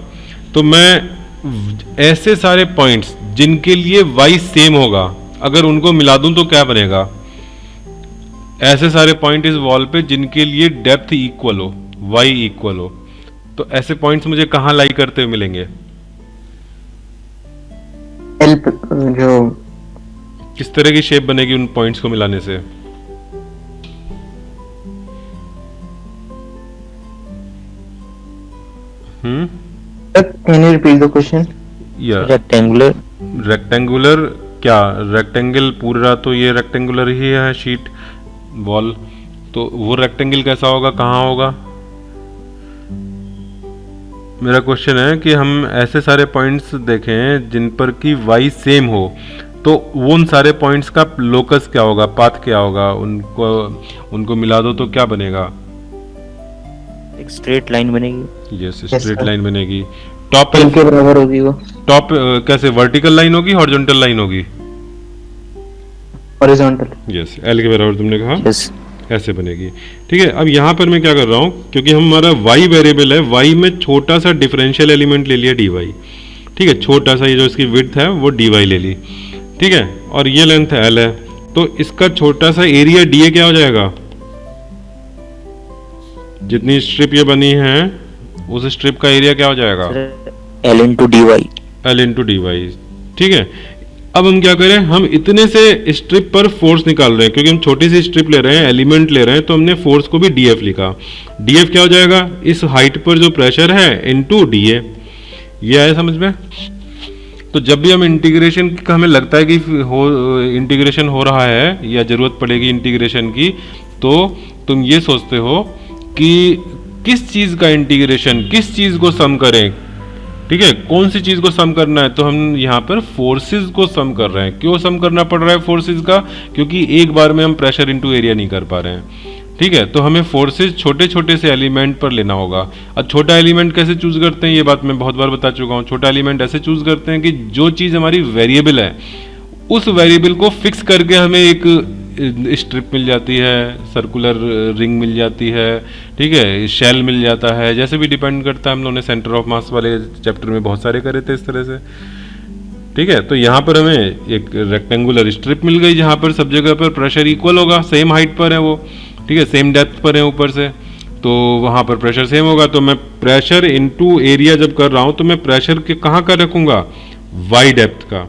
तो मैं ऐसे सारे पॉइंट्स जिनके लिए y सेम होगा अगर उनको मिला दूं तो क्या बनेगा? ऐसे सारे पॉइंट इस वॉल पे जिनके लिए डेप्थ इक्वल हो, y इक्वल हो, तो ऐसे पॉइंट्स मुझे कहाँ लाई करते हुए मिलेंगे? जो किस तरह की शेप बनेगी उन पॉइंट्स को मिलाने से? Can you repeat the question? या रेक्टेंगुलर रेक्टेंगुलर क्या रेक्टेंगल पूरा, तो ये रेक्टेंगुलर ही है शीट वॉल, तो वो रेक्टेंगल कैसा होगा, कहाँ होगा? मेरा क्वेश्चन है कि हम ऐसे सारे पॉइंट्स देखें जिन पर कि y सेम हो, तो वो उन सारे पॉइंट्स का लोकस क्या होगा, पाथ क्या होगा, उनको मिला दो तो क्या बनेगा? एक स्ट्रेट लाइन बनेगी। Yes, Yes, straight sir. Line बनेगी। टॉप एल के बराबर होगी वो, टॉप कैसे, वर्टिकल लाइन होगी, हॉरिजॉन्टल लाइन होगी? हॉरिजॉन्टल। यस, एल के बराबर तुमने कहा यस ऐसे बनेगी। ठीक है, अब यहाँ पर मैं क्या कर रहा हूँ, क्योंकि हमारा y वेरिएबल है, y में छोटा सा डिफरेंशियल एलिमेंट ले लिया dy। ठीक है, छोटा सा, ये जो इसकी विड्थ है वो dy ले ली। ठीक है, और ये लेंथ l है, तो इसका छोटा सा एरिया dA क्या हो जाएगा? जितनी स्ट्रिप ये बनी है उस स्ट्रिप का एरिया क्या हो जाएगा? L into D Y. L into D Y. ठीक है, अब हम क्या करें, हम इतने से स्ट्रिप पर फोर्स निकाल रहे हैं, क्योंकि हम छोटी सी स्ट्रिप ले रहे हैं, एलिमेंट ले रहे हैं, तो हमने फोर्स को भी डीएफ लिखा। डीएफ क्या हो जाएगा? इस हाइट पर जो प्रेशर है इनटू डीए। ये आया समझ में? तो जब भी हम इंटीग्रेशन का हमें लगता है कि इंटीग्रेशन हो रहा है या जरूरत पड़ेगी इंटीग्रेशन की, तो तुम ये सोचते हो कि किस चीज का इंटीग्रेशन, किस चीज को सम करें। ठीक है, कौन सी चीज को सम करना है, तो हम यहाँ पर फोर्सेस को सम कर रहे हैं। क्यों सम करना पड़ रहा है फोर्सेस का? क्योंकि एक बार में हम प्रेशर इनटू एरिया नहीं कर पा रहे हैं। ठीक है, तो हमें फोर्सेस छोटे छोटे से एलिमेंट पर लेना होगा। अब छोटा एलिमेंट कैसे चूज करते हैं, ये बात मैं बहुत बार बता चुका हूँ। छोटा एलिमेंट ऐसे चूज करते हैं कि जो चीज हमारी वेरिएबल है उस वेरिएबल को फिक्स करके हमें एक स्ट्रिप मिल जाती है, सर्कुलर रिंग मिल जाती है, ठीक है, शेल मिल जाता है, जैसे भी डिपेंड करता है। हम लोगों ने सेंटर ऑफ मास वाले चैप्टर में बहुत सारे करे थे इस तरह से। ठीक है, तो यहाँ पर हमें एक रेक्टेंगुलर स्ट्रिप मिल गई जहाँ पर सब जगह पर प्रेशर इक्वल होगा, सेम हाइट पर है वो। ठीक है, सेम डेप्थ पर है ऊपर से, तो वहाँ पर प्रेशर सेम होगा। तो मैं प्रेशर इनटू एरिया जब कर रहा हूँ तो मैं प्रेशर के कहाँ का रखूँगा? वाई डेप्थ का।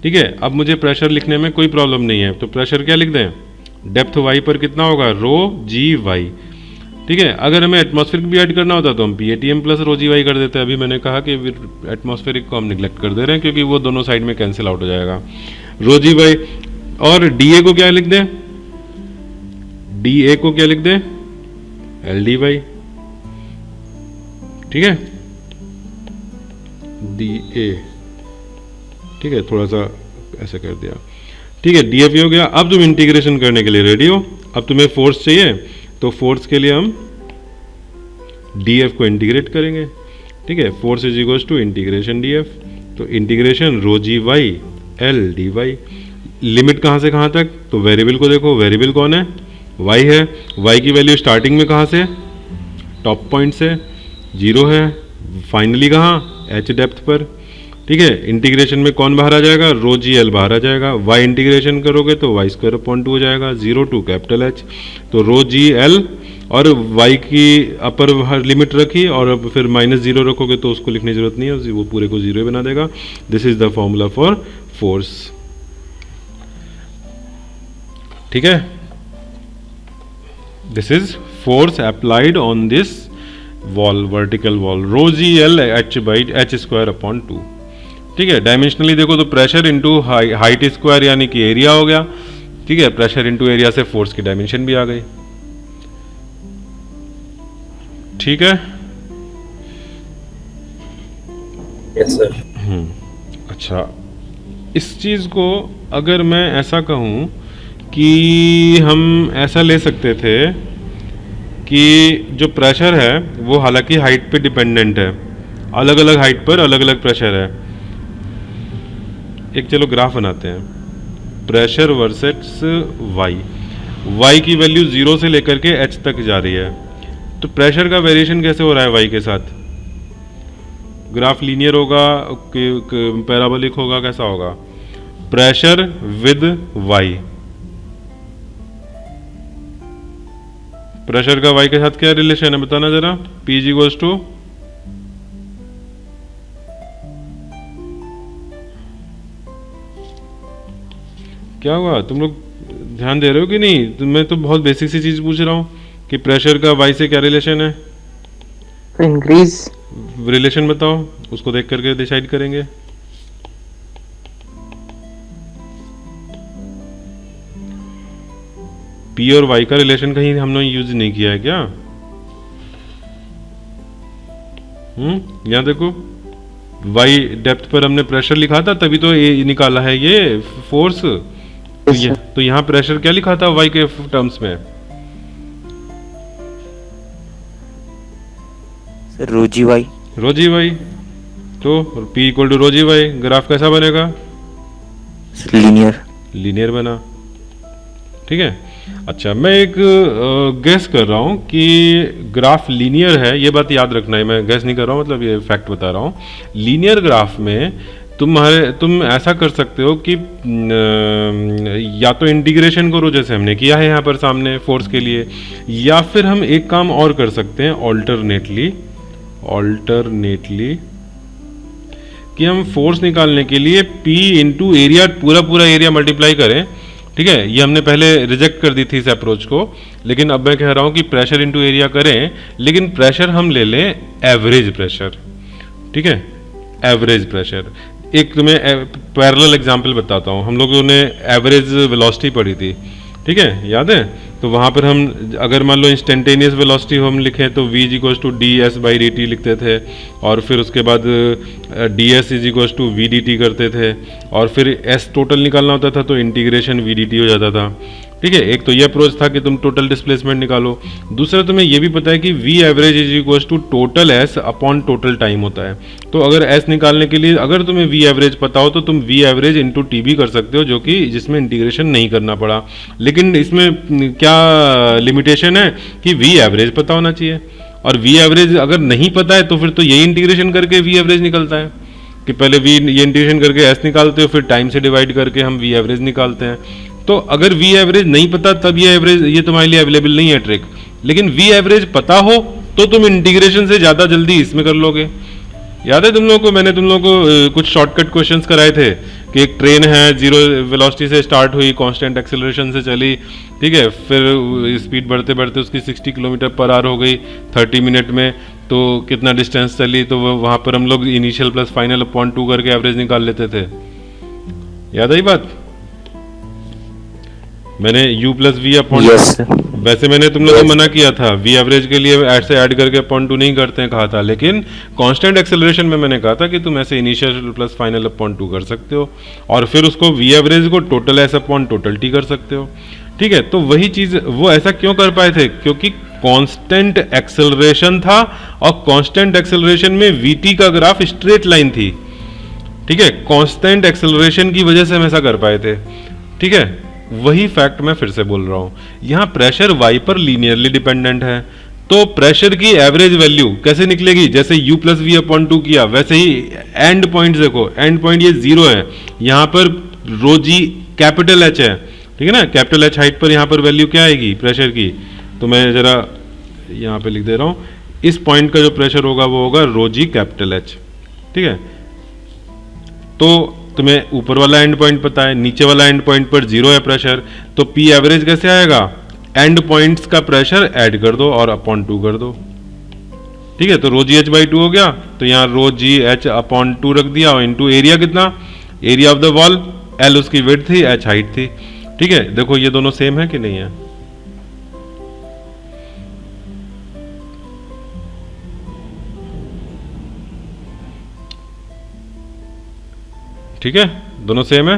ठीक है, अब मुझे प्रेशर लिखने में कोई प्रॉब्लम नहीं है, तो प्रेशर क्या लिख दें? डेप्थ वाई पर कितना होगा? रो जी वाई। ठीक है, अगर हमें एटमॉस्फेरिक भी ऐड करना होता तो हम PATM प्लस रो जी वाई कर देते हैं। अभी मैंने कहा कि एटमॉस्फेरिक को हम निगलेक्ट कर दे रहे हैं क्योंकि वो दोनों साइड में कैंसिल आउट हो जाएगा। रो जी वाई, और DA को क्या लिख दें? DA को क्या लिख दें? LD Y. ठीक है, DA, ठीक है, थोड़ा सा ऐसे कर दिया। ठीक है, DF हो गया। अब तुम इंटीग्रेशन करने के लिए रेडी हो। अब तुम्हें फोर्स चाहिए, तो फोर्स के लिए हम DF को इंटीग्रेट करेंगे। ठीक है, force is equal to integration DF, तो इंटीग्रेशन रो जी y l d y. Limit कहाँ से कहाँ तक? तो वेरिएबल को देखो, वेरिएबल कौन है? y है। y की वैल्यू स्टार्टिंग में कहाँ से? टॉप पॉइंट से 0 है। फाइनली कहाँ? h डेप्थ पर। ठीक है, इंटीग्रेशन में कौन बाहर आ जाएगा? रो जी एल बाहर आ जाएगा। y इंटीग्रेशन करोगे तो y स्क्वायर अपॉन 2 हो जाएगा, 0 टू कैपिटल H। तो रो जी एल और y की अपर लिमिट रखी और अब फिर -0 रखोगे तो उसको लिखने की जरूरत नहीं है, वो पूरे को 0 बना देगा। This is the formula for force. ठीक है, this is force applied on this wall, vertical wall, rho G L H by H square upon 2। ठीक है, डायमेंशनली देखो तो प्रेशर इंटू हाइट स्क्वायर यानी कि एरिया हो गया। ठीक है, प्रेशर इंटू एरिया से फोर्स की डायमेंशन भी आ गई। ठीक है, यस सर। अच्छा, इस चीज को अगर मैं ऐसा कहूं कि हम ऐसा ले सकते थे कि जो प्रेशर है वो हालांकि हाइट पे डिपेंडेंट है, अलग अलग हाइट पर अलग अलग प्रेशर है। एक चलो ग्राफ बनाते हैं, प्रेशर वर्सेस y की वैल्यू 0 से लेकर के h तक जा रही है, तो प्रेशर का वेरिएशन कैसे हो रहा है y के साथ? ग्राफ लीनियर होगा कि पैराबोलिक होगा, कैसा होगा? प्रेशर विद y, प्रेशर का y के साथ क्या रिलेशन है बताना जरा। P इज इक्वल्स टू क्या हुआ? तुम लोग ध्यान दे रहे हो कि नहीं? तो मैं तो बहुत बेसिक सी चीज पूछ रहा हूँ कि प्रेशर का y से क्या रिलेशन है। तो इंक्रीज, रिलेशन बताओ, उसको देख करके डिसाइड करेंगे। पी और वाई का रिलेशन कहीं हमने यूज नहीं किया है क्या? यहाँ देखो, वाई डेप्थ पर हमने प्रेशर लिखा था, तभी तो ये निकाला है ये फोर्स। तो यहाँ प्रेशर क्या लिखा था वाई के टर्म्स में? सर रो जी वाई। रो जी वाई। तो P equal to rho ji Y, graph कैसा बनेगा? लीनियर। लीनियर बना। ठीक है। अच्छा, मैं एक गेस कर रहा हूँ कि ग्राफ लीनियर है, ये बात याद रखना है, मैं गेस नहीं कर रहा हूँ, मतलब ये फैक्ट बता रहा हूँ। लीनियर ग्राफ में तुम ऐसा कर सकते हो कि या तो इंटीग्रेशन करो जैसे हमने किया है यहाँ पर सामने फोर्स के लिए, या फिर हम एक काम और कर सकते हैं ऑल्टरनेटली कि हम फोर्स निकालने के लिए P इंटू एरिया, पूरा एरिया मल्टीप्लाई करें। ठीक है, ये हमने पहले रिजेक्ट कर दी थी इस अप्रोच को, लेकिन अब मैं कह रहा हूँ कि प्रेशर इंटू एरिया करें, लेकिन प्रेशर हम ले लें एवरेज प्रेशर। ठीक है, एवरेज प्रेशर। एक तुम्हें पैरेलल एग्जांपल बताता हूँ। हम लोगों ने एवरेज वेलोसिटी पढ़ी थी, ठीक है, याद है? तो वहाँ पर हम अगर मान लो इंस्टेंटेनियस वेलोसिटी हम लिखें तो v equals to D S by D T लिखते थे, और फिर उसके बाद D S is equals to V D T करते थे, और फिर s टोटल निकालना होता था तो इंटीग्रेशन वी डी टी हो जाता था। ठीक है, एक तो ये अप्रोच था कि तुम टोटल डिस्प्लेसमेंट निकालो। दूसरा तुम्हें ये भी पता है कि v average is equals to total s upon total time होता है। तो अगर s निकालने के लिए अगर तुम्हें v एवरेज पता हो तो तुम v एवरेज इंटू टी भी कर सकते हो, जो कि जिसमें इंटीग्रेशन नहीं करना पड़ा। लेकिन इसमें क्या लिमिटेशन है कि v एवरेज पता होना चाहिए, और v एवरेज अगर नहीं पता है तो फिर तो यही इंटीग्रेशन करके v एवरेज निकलता है कि पहले v ये इंटीग्रेशन करके s निकालते हो, फिर टाइम से डिवाइड करके हम v एवरेज निकालते हैं। तो अगर v एवरेज नहीं पता तब ये एवरेज ये तुम्हारे लिए अवेलेबल नहीं है ट्रिक, लेकिन v एवरेज पता हो तो तुम इंटीग्रेशन से ज़्यादा जल्दी इसमें कर लोगे। याद है तुम लोगों को, मैंने तुम लोगों को कुछ शॉर्टकट क्वेश्चंस कराए थे कि एक ट्रेन है, जीरो वेलोसिटी से स्टार्ट हुई, कांस्टेंट एक्सेलरेशन से चली, ठीक है, फिर स्पीड बढ़ते बढ़ते उसकी 60 किलोमीटर पर आवर हो गई 30 मिनट में, तो कितना डिस्टेंस चली, तो वहाँ पर हम लोग इनिशियल प्लस फाइनल अपॉन 2 करके एवरेज निकाल लेते थे। याद आई बात? मैंने u प्लस वी अपॉन, वैसे मैंने तुम लोगों को मना किया था v एवरेज के लिए ऐसे ऐड करके अपॉन 2 नहीं करते हैं कहा था, लेकिन कांस्टेंट एक्सेलरेशन में मैंने कहा था कि तुम ऐसे इनिशियल प्लस फाइनल अपॉन 2 कर सकते हो, और फिर उसको v एवरेज को total s upon total t कर सकते हो। ठीक है, तो वही चीज वो ऐसा क्यों कर पाए थे? क्योंकि कांस्टेंट एक्सेलरेशन था, और कांस्टेंट एक्सेलरेशन में vt का ग्राफ स्ट्रेट लाइन थी। ठीक है, कांस्टेंट एक्सेलरेशन की वजह से हम ऐसा कर पाए थे। ठीक है, वही फैक्ट मैं फिर से बोल रहा हूं। यहां प्रेशर y पर लीनियरली डिपेंडेंट है, तो प्रेशर की एवरेज वैल्यू कैसे निकलेगी? जैसे u प्लस वी अपॉन 2 किया, वैसे ही एंड पॉइंट देखो, एंड पॉइंट ये 0 है, यहां पर रो जी कैपिटल H है, ठीक है ना, कैपिटल H हाइट पर यहां पर वैल्यू क्या आएगी प्रेशर की? तो मैं जरा यहां पे लिख दे रहा हूं, इस पॉइंट का जो प्रेशर होगा वो होगा रो जी कैपिटल H। ठीक है, तो तुम्हें ऊपर वाला एंड पॉइंट पता है, नीचे वाला एंड पॉइंट पर 0 है प्रेशर, तो P एवरेज कैसे आएगा? एंड पॉइंट्स का प्रेशर ऐड कर दो और अपॉन 2 कर दो। ठीक है, तो रो जी एच बाई 2 हो गया, तो यहाँ रो जी एच अपॉन 2 रख दिया, और इंटू एरिया कितना? Area of the wall, L उसकी विड्थ थी, H हाइट थी। ठीक है, देखो ये दोनों सेम है कि नहीं है? ठीक है, दोनों सेम है।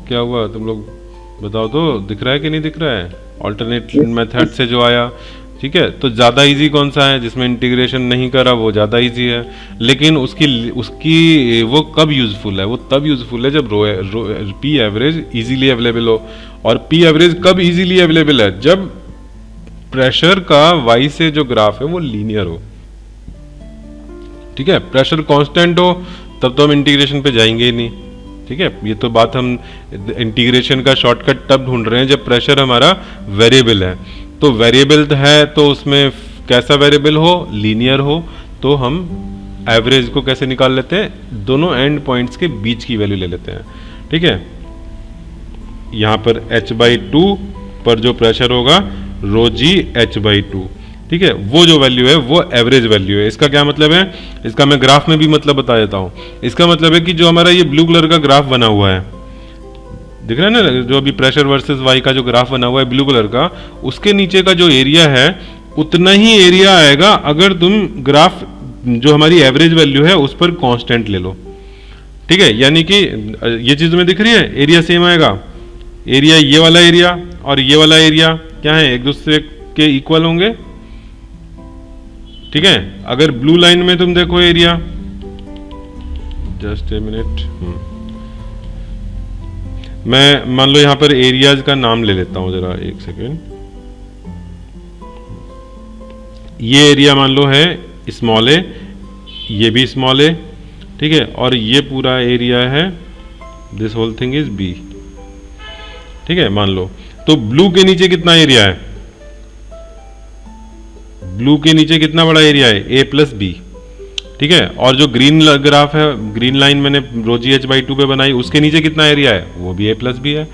क्या हुआ तुम लोग बताओ तो, दिख रहा है कि नहीं दिख रहा है? ऑल्टरनेट मेथड से जो आया, ठीक है, तो ज़्यादा इजी कौन सा है? जिसमें इंटीग्रेशन नहीं करा वो ज़्यादा इजी है, लेकिन उसकी वो कब यूजफुल है? वो तब यूजफुल है जब P एवरेज इजीली अवेलेबल हो। और P एवरेज कब इजीली अवेलेबल है? जब प्रेशर का y से जो ग्राफ है वो लीनियर हो। ठीक है, प्रेशर कांस्टेंट हो तब तो हम इंटीग्रेशन पे जाएंगे ही नहीं। ठीक है, ये तो बात हम इंटीग्रेशन का शॉर्टकट तब ढूंढ रहे हैं जब प्रेशर हमारा वेरिएबल है। तो वेरिएबल है तो उसमें कैसा वेरिएबल हो? लीनियर हो। तो हम एवरेज को कैसे निकाल लेते हैं? दोनों एंड पॉइंट्स के बीच की वैल्यू ले लेते हैं। ठीक है, यहाँ पर h/2 पर जो प्रेशर होगा रो जी h/2। ठीक है, वो जो वैल्यू है वो एवरेज वैल्यू है। इसका क्या मतलब है, इसका मैं ग्राफ में भी मतलब बता देता हूँ। इसका मतलब है कि जो हमारा ये ब्लू कलर का ग्राफ बना हुआ है, दिख रहा है ना, जो अभी प्रेशर वर्सेस वाई का जो ग्राफ बना हुआ है ब्लू कलर का, उसके नीचे का जो एरिया है उतना ही एरिया आएगा अगर तुम ग्राफ जो हमारी एवरेज वैल्यू है उस पर कांस्टेंट ले लो। ठीक है, यानी कि ये चीज तुम्हें दिख रही है, एरिया सेम आएगा। एरिया, ये वाला एरिया और ये वाला एरिया क्या है, एक दूसरे के इक्वल होंगे। ठीक है, अगर ब्लू लाइन में तुम देखो एरिया, जस्ट ए मिनट, मैं मान लो यहां पर एरियाज का नाम ले लेता हूं जरा, एक सेकेंड। ये एरिया मान लो है स्मॉल ए, ये भी स्मॉल ए, ठीक है, और ये पूरा एरिया है, this whole thing is B. ठीक है, मान लो तो ब्लू के नीचे कितना एरिया है, ब्लू के नीचे कितना बड़ा एरिया है, ए प्लस बी। ठीक है, और जो ग्रीन ग्राफ है, ग्रीन लाइन मैंने रो जी एच बाई 2 पे बनाई, उसके नीचे कितना एरिया है, वो भी ए प्लस बी है।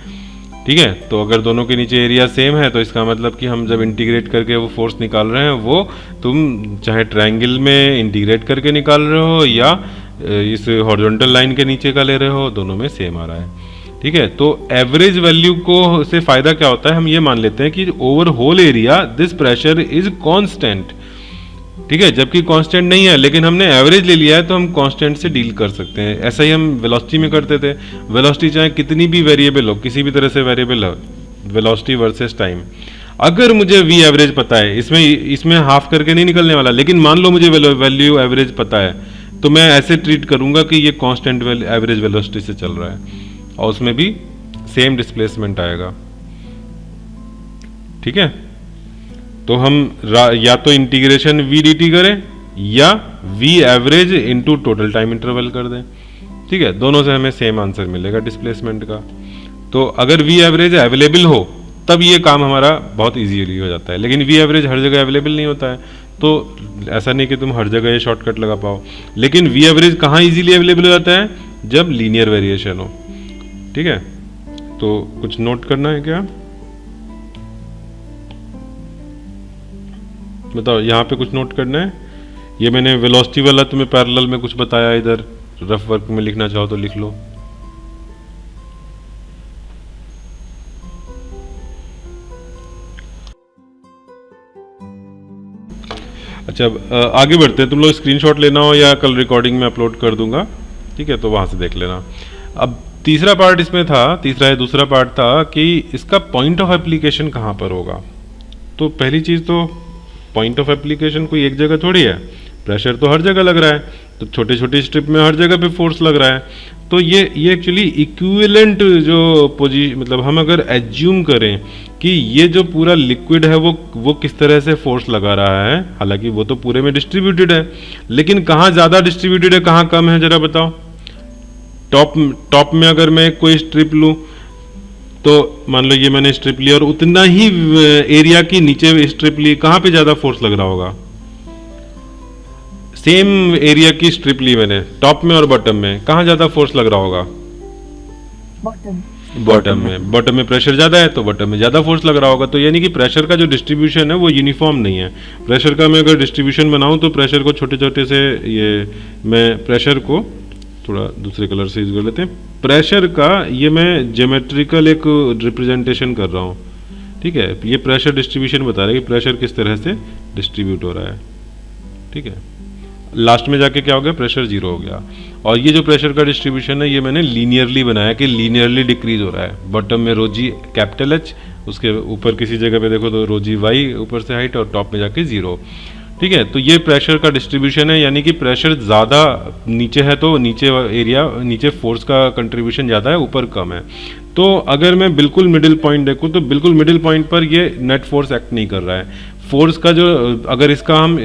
ठीक है, तो अगर दोनों के नीचे एरिया सेम है तो इसका मतलब कि हम जब इंटीग्रेट करके वो फोर्स निकाल रहे हैं वो तुम चाहे ट्रायंगल में इंटीग्रेट करके निकाल रहे हो या इस हॉरिजॉन्टल लाइन के नीचे का ले रहे हो, दोनों में सेम आ रहा है। ठीक है, तो एवरेज वैल्यू को से फायदा क्या होता है, हम ये मान लेते हैं कि over whole area this pressure is constant. ठीक है, जबकि कांस्टेंट नहीं है लेकिन हमने एवरेज ले लिया है तो हम कांस्टेंट से डील कर सकते हैं। ऐसा ही हम वेलोसिटी में करते थे। वेलोसिटी चाहे कितनी भी वेरिएबल हो, किसी भी तरह से वेरिएबल हो, वेलोसिटी वर्सेस टाइम, अगर मुझे वी एवरेज पता है, इसमें हाफ करके नहीं निकलने वाला, लेकिन मान लो मुझे वैल्यू एवरेज पता है तो मैं ऐसे ट्रीट करूंगा कि ये कांस्टेंट एवरेज वेलोसिटी से चल रहा है और उसमें भी सेम डिस्प्लेसमेंट आएगा। ठीक है, तो हम या तो इंटीग्रेशन वी डी टी करें या V average into total time interval कर दें। ठीक है, दोनों से हमें सेम आंसर मिलेगा डिस्प्लेसमेंट का। तो अगर वी एवरेज अवेलेबल हो तब ये काम हमारा बहुत इजीली हो जाता है, लेकिन वी एवरेज हर जगह अवेलेबल नहीं होता है, तो ऐसा नहीं कि तुम हर जगह ये शॉर्टकट लगा पाओ। लेकिन वी एवरेज कहाँ इजीली अवेलेबल हो जाता है, जब लीनियर वेरिएशन हो। ठीक है, तो कुछ नोट करना है क्या, बताओ, यहाँ पे कुछ नोट करना है। ये मैंने वेलोसिटी वाला तुम्हें पैरेलल में कुछ बताया, इधर रफ वर्क में लिखना चाहो तो लिख लो। अच्छा, आगे बढ़ते हैं। तुम लोग स्क्रीनशॉट लेना हो या कल रिकॉर्डिंग में अपलोड कर दूंगा, ठीक है, तो वहां से देख लेना। अब तीसरा पार्ट इसमें था, तीसरा या दूसरा पार्ट था कि इसका पॉइंट ऑफ एप्लीकेशन कहाँ पर होगा। तो पहली चीज तो पॉइंट ऑफ एप्लीकेशन कोई एक जगह थोड़ी है, प्रेशर तो हर जगह लग रहा है, तो छोटे छोटे स्ट्रिप में हर जगह पे फोर्स लग रहा है। तो ये एक्चुअली इक्विवेलेंट जो मतलब हम अगर एज्यूम करें कि ये जो पूरा लिक्विड है वो किस तरह से फोर्स लगा रहा है, हालांकि वो तो पूरे में डिस्ट्रीब्यूटेड है, लेकिन कहाँ ज़्यादा डिस्ट्रीब्यूटेड है कहाँ कम है, जरा बताओ। टॉप में अगर मैं कोई स्ट्रिप लूँ तो मान लो ये मैंने स्ट्रिप ली और उतना ही एरिया की नीचे स्ट्रिप ली, कहाँ पे ज़्यादा फोर्स लग रहा होगा। सेम एरिया की स्ट्रिप ली मैंने, टॉप में और बॉटम में, कहाँ ज्यादा फोर्स लग रहा होगा, बॉटम में प्रेशर ज्यादा है तो बॉटम में ज्यादा फोर्स लग रहा होगा। तो यानी कि प्रेशर का जो डिस्ट्रीब्यूशन है वो यूनिफॉर्म नहीं है। प्रेशर का मैं अगर डिस्ट्रीब्यूशन बनाऊं तो प्रेशर को छोटे छोटे से, ये मैं प्रेशर को थोड़ा दूसरे कलर से यूज कर लेते हैं। प्रेशर का ये मैं ज्योमेट्रिकल एक रिप्रेजेंटेशन कर रहा हूँ, ठीक है। ये प्रेशर डिस्ट्रीब्यूशन बता रहा है कि प्रेशर किस तरह से डिस्ट्रीब्यूट हो रहा है, ठीक है। लास्ट में जाके क्या हो गया, प्रेशर जीरो हो गया। और ये जो प्रेशर का डिस्ट्रीब्यूशन है ये मैंने लीनियरली बनाया कि लीनियरली डिक्रीज हो रहा है। बॉटम में रो जी कैपिटल एच, उसके ऊपर किसी जगह पे देखो तो रो जी वाई ऊपर से हाइट, और टॉप में जाके जीरो, ठीक है। तो ये प्रेशर का डिस्ट्रीब्यूशन है, यानी कि प्रेशर ज़्यादा नीचे है तो नीचे एरिया, नीचे फोर्स का कंट्रीब्यूशन ज़्यादा है, ऊपर कम है। तो अगर मैं बिल्कुल मिडिल पॉइंट देखूँ तो बिल्कुल मिडिल पॉइंट पर ये नेट फोर्स एक्ट नहीं कर रहा है। फोर्स का जो, अगर इसका हम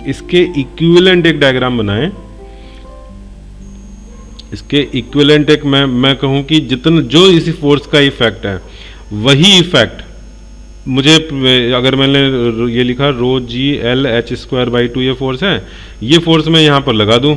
इसके इक्विवेलेंट एक डायग्राम बनाएं, इसके इक्विवेलेंट एक मैं कहूँ कि जितना जो इसी फोर्स का इफेक्ट है वही इफेक्ट मुझे, अगर मैंने ये लिखा rho G L h square by 2 ये फोर्स है, ये फोर्स मैं यहाँ पर लगा दूँ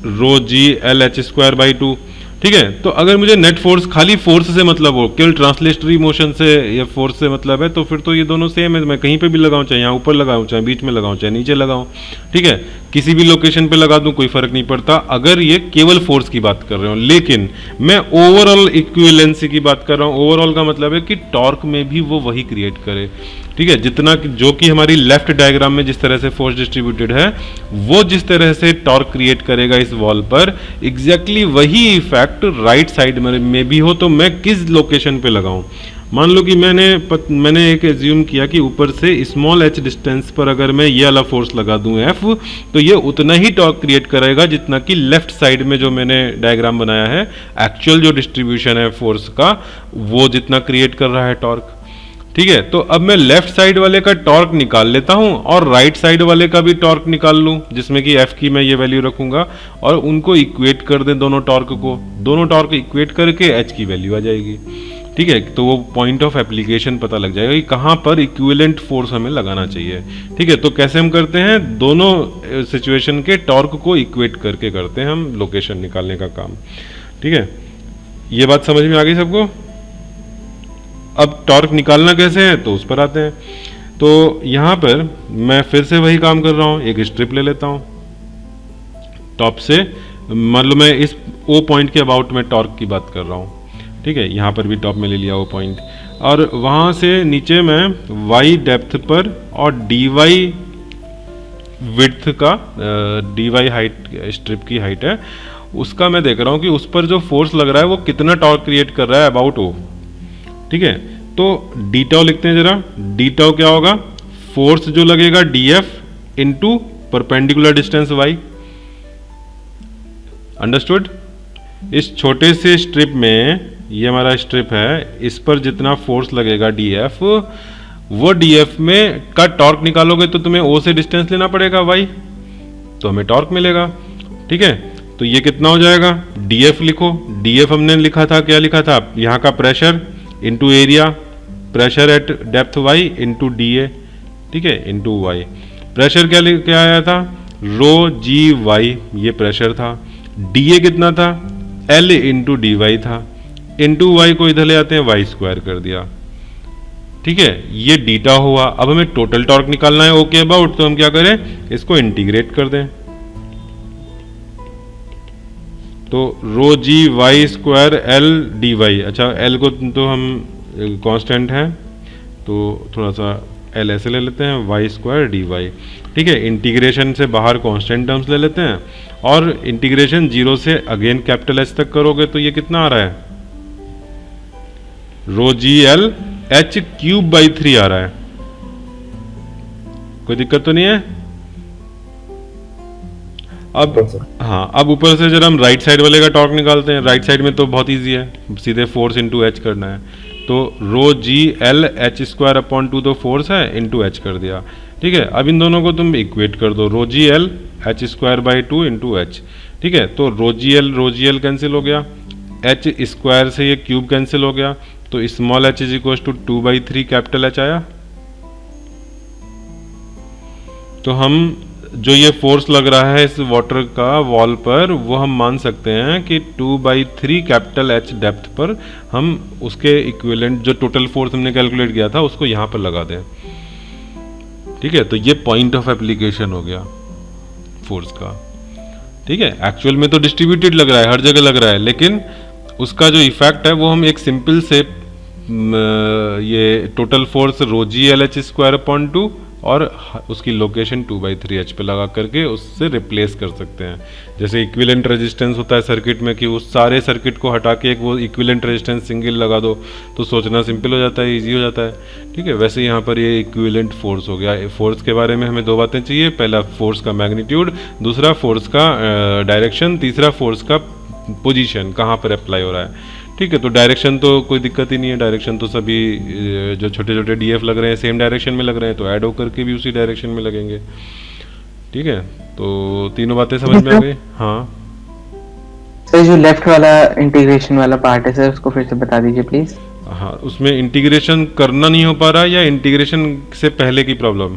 rho G L h square by 2, ठीक है। तो अगर मुझे नेट फोर्स खाली फोर्स से मतलब हो, केवल ट्रांसलेटरी मोशन से या फोर्स से मतलब है, तो फिर तो ये दोनों सेम है, मैं कहीं पे भी लगाऊं, चाहे यहाँ ऊपर लगाऊं, चाहे बीच में लगाऊं, चाहे नीचे लगाऊं, ठीक है, किसी भी लोकेशन पे लगा दूं कोई फर्क नहीं पड़ता, अगर ये केवल फोर्स की बात कर रहे हो। लेकिन मैं ओवरऑल इक्विवेलेंसी की बात कर रहा हूँ। ओवरऑल का मतलब है कि टॉर्क में भी वो वही क्रिएट करे, ठीक है, जितना जो कि हमारी लेफ्ट डायग्राम में जिस तरह से फोर्स डिस्ट्रीब्यूटेड है, वो जिस तरह से टॉर्क क्रिएट करेगा इस वॉल पर, एग्जैक्टली वही इफेक्ट राइट साइड में भी हो। तो मैं किस लोकेशन पे लगाऊं? मान लो कि मैंने एक एज्यूम किया कि ऊपर से स्मॉल h डिस्टेंस पर अगर मैं ये वाला फोर्स लगा दूं F, तो ये उतना ही टॉर्क क्रिएट करेगा जितना कि लेफ्ट साइड में जो मैंने डायग्राम बनाया है, एक्चुअल जो डिस्ट्रीब्यूशन है फोर्स का, वो जितना क्रिएट कर रहा है टॉर्क, ठीक है। तो अब मैं लेफ्ट साइड वाले का टॉर्क निकाल लेता हूं और राइट साइड वाले का भी टॉर्क निकाल लूं, जिसमें कि F की मैं ये वैल्यू रखूंगा, और उनको इक्वेट कर दें दोनों टॉर्क को, दोनों टॉर्क इक्वेट करके H की वैल्यू आ जाएगी, ठीक है। तो वो पॉइंट ऑफ एप्लीकेशन पता लग जाएगा कि कहाँ पर इक्विवेलेंट फोर्स हमें लगाना चाहिए, ठीक है। तो कैसे हम करते हैं, दोनों सिचुएशन के टॉर्क को इक्वेट करके करते हैं हम लोकेशन निकालने का काम, ठीक है। ये बात समझ में आ गई सबको? अब टॉर्क निकालना कैसे है तो उस पर आते हैं। तो यहां पर मैं फिर से वही काम कर रहा हूं, एक स्ट्रिप ले लेता हूं टॉप से, मान लो मैं इस ओ पॉइंट के अबाउट में टॉर्क की बात कर रहा हूं, ठीक है। यहां पर भी टॉप में ले लिया वो पॉइंट, और वहां से नीचे मैं वाई डेप्थ पर और डी वाई विड्थ का, डी वाई हाइट स्ट्रिप की हाइट है, उसका मैं देख रहा हूं कि उस पर जो फोर्स लग रहा है वो कितना टॉर्क क्रिएट कर रहा है अबाउट ओ, ठीक है। तो डी टाउ लिखते हैं जरा। डी टाउ क्या होगा? फोर्स जो लगेगा D F into perpendicular distance Y. Understood? इस छोटे से स्ट्रिप में, ये हमारा स्ट्रिप है, इस पर जितना फोर्स लगेगा डी एफ, वो डी एफ में का टॉर्क निकालोगे तो तुम्हें ओ से डिस्टेंस लेना पड़ेगा वाई, तो हमें टॉर्क मिलेगा, ठीक है। तो ये कितना हो जाएगा? डी एफ लिखो। डी एफ हमने लिखा था, क्या लिखा था? यहाँ का pressure into area, pressure at depth Y into D A, ठीक है, इंटू वाई। प्रेशर क्या आया था? रो जी वाई, ये प्रेशर था। डी ए कितना था? एल इंटू डी वाई था। इंटू वाई को इधर ले आते हैं, वाई स्क्वायर कर दिया, ठीक है। ये डीटा हुआ। अब हमें टोटल टॉर्क निकालना है ओके अबाउट, तो हम क्या करें, इसको इंटीग्रेट कर दें। तो रो जी y square l d y, अच्छा एल को तो हम कांस्टेंट है तो थोड़ा सा एल ऐसे ले लेते हैं, वाई स्क्वायर डी वाई, ठीक है। इंटीग्रेशन से बाहर कांस्टेंट टर्म्स ले लेते हैं, और इंटीग्रेशन 0 से अगेन कैपिटल एच तक करोगे तो ये कितना आ रहा है? Rho G L h cube by 3 आ रहा है। कोई दिक्कत तो नहीं है? अब हाँ, अब ऊपर से जरा हम राइट साइड वाले का टॉर्क निकालते हैं। राइट साइड में तो बहुत इजी है, सीधे फोर्स इंटू एच करना है। तो rho G L h square upon 2 तो फोर्स है, इंटू एच कर दिया, ठीक है। अब इन दोनों को तुम इक्वेट कर दो, rho G L h square by 2 into h, ठीक है। तो रो जी एल कैंसिल हो गया, एच स्क्वायर से ये क्यूब कैंसिल हो गया, तो small H is equal to 2/3 capital H आया। तो हम जो ये फोर्स लग रहा है इस वाटर का वॉल पर, वो हम मान सकते हैं कि 2/3 कैपिटल एच डेप्थ पर हम उसके इक्विवेलेंट जो टोटल फोर्स हमने कैलकुलेट किया था उसको यहाँ पर लगा दें, ठीक है। तो ये पॉइंट ऑफ एप्लीकेशन हो गया फोर्स का, ठीक है। एक्चुअल में तो डिस्ट्रीब्यूटेड लग रहा है, हर जगह लग रहा है, लेकिन उसका जो इफेक्ट है वो हम एक सिंपल से ये total force rho G L h square upon 2 और उसकी लोकेशन 2/3h पे लगा करके उससे रिप्लेस कर सकते हैं। जैसे इक्विवेलेंट रेजिस्टेंस होता है सर्किट में कि उस सारे सर्किट को हटा के एक वो इक्विवेलेंट रेजिस्टेंस सिंगल लगा दो तो सोचना सिंपल हो जाता है, इजी हो जाता है, ठीक है। वैसे यहाँ पर ये इक्विवेलेंट फोर्स हो गया। फोर्स के बारे में हमें दो बातें चाहिए, पहला फोर्स का मैग्नीट्यूड, दूसरा फोर्स का डायरेक्शन, तीसरा फोर्स का पोजीशन, कहाँ पर अप्लाई हो रहा है, ठीक है। तो डायरेक्शन तो कोई दिक्कत ही नहीं है, डायरेक्शन तो सभी जो छोटे छोटे डीएफ लग रहे हैं सेम डायरेक्शन में लग रहे हैं, तो ऐड होकर के भी उसी डायरेक्शन में लगेंगे, ठीक है। तो तीनों बातें समझ में आ गई? हाँ सर, जो लेफ्ट वाला इंटीग्रेशन वाला पार्ट है सर, उसको फिर से बता दीजिए प्लीज। हाँ, उसमें इंटीग्रेशन करना नहीं हो पा रहा है या इंटीग्रेशन से पहले की प्रॉब्लम?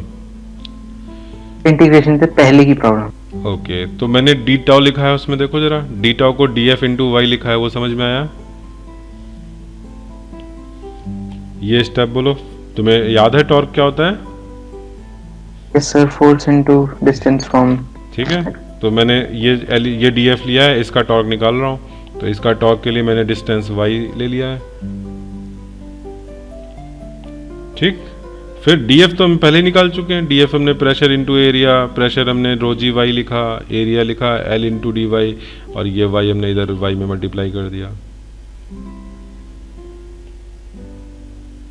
इंटीग्रेशन से पहले की प्रॉब्लम। ओके, तो मैंने डी टाउ लिखा है उसमें, देखो जरा, डी टाउ को डी एफ इंटू वाई लिखा है, वो समझ में आया? ये स्टेप बोलो, तुम्हें याद है टॉर्क क्या होता है? Yes sir, force into distance from. ठीक है, तो मैंने ये डी एफ लिया है, इसका टॉर्क निकाल रहा हूँ, तो इसका टॉर्क के लिए मैंने डिस्टेंस वाई ले लिया है। ठीक, फिर डी एफ तो हम पहले ही निकाल चुके हैं, डी एफ हमने प्रेशर इंटू एरिया, प्रेशर हमने रो जी वाई लिखा, एरिया लिखा एल इंटू डी वाई, और ये वाई हमने इधर वाई में मल्टीप्लाई कर दिया।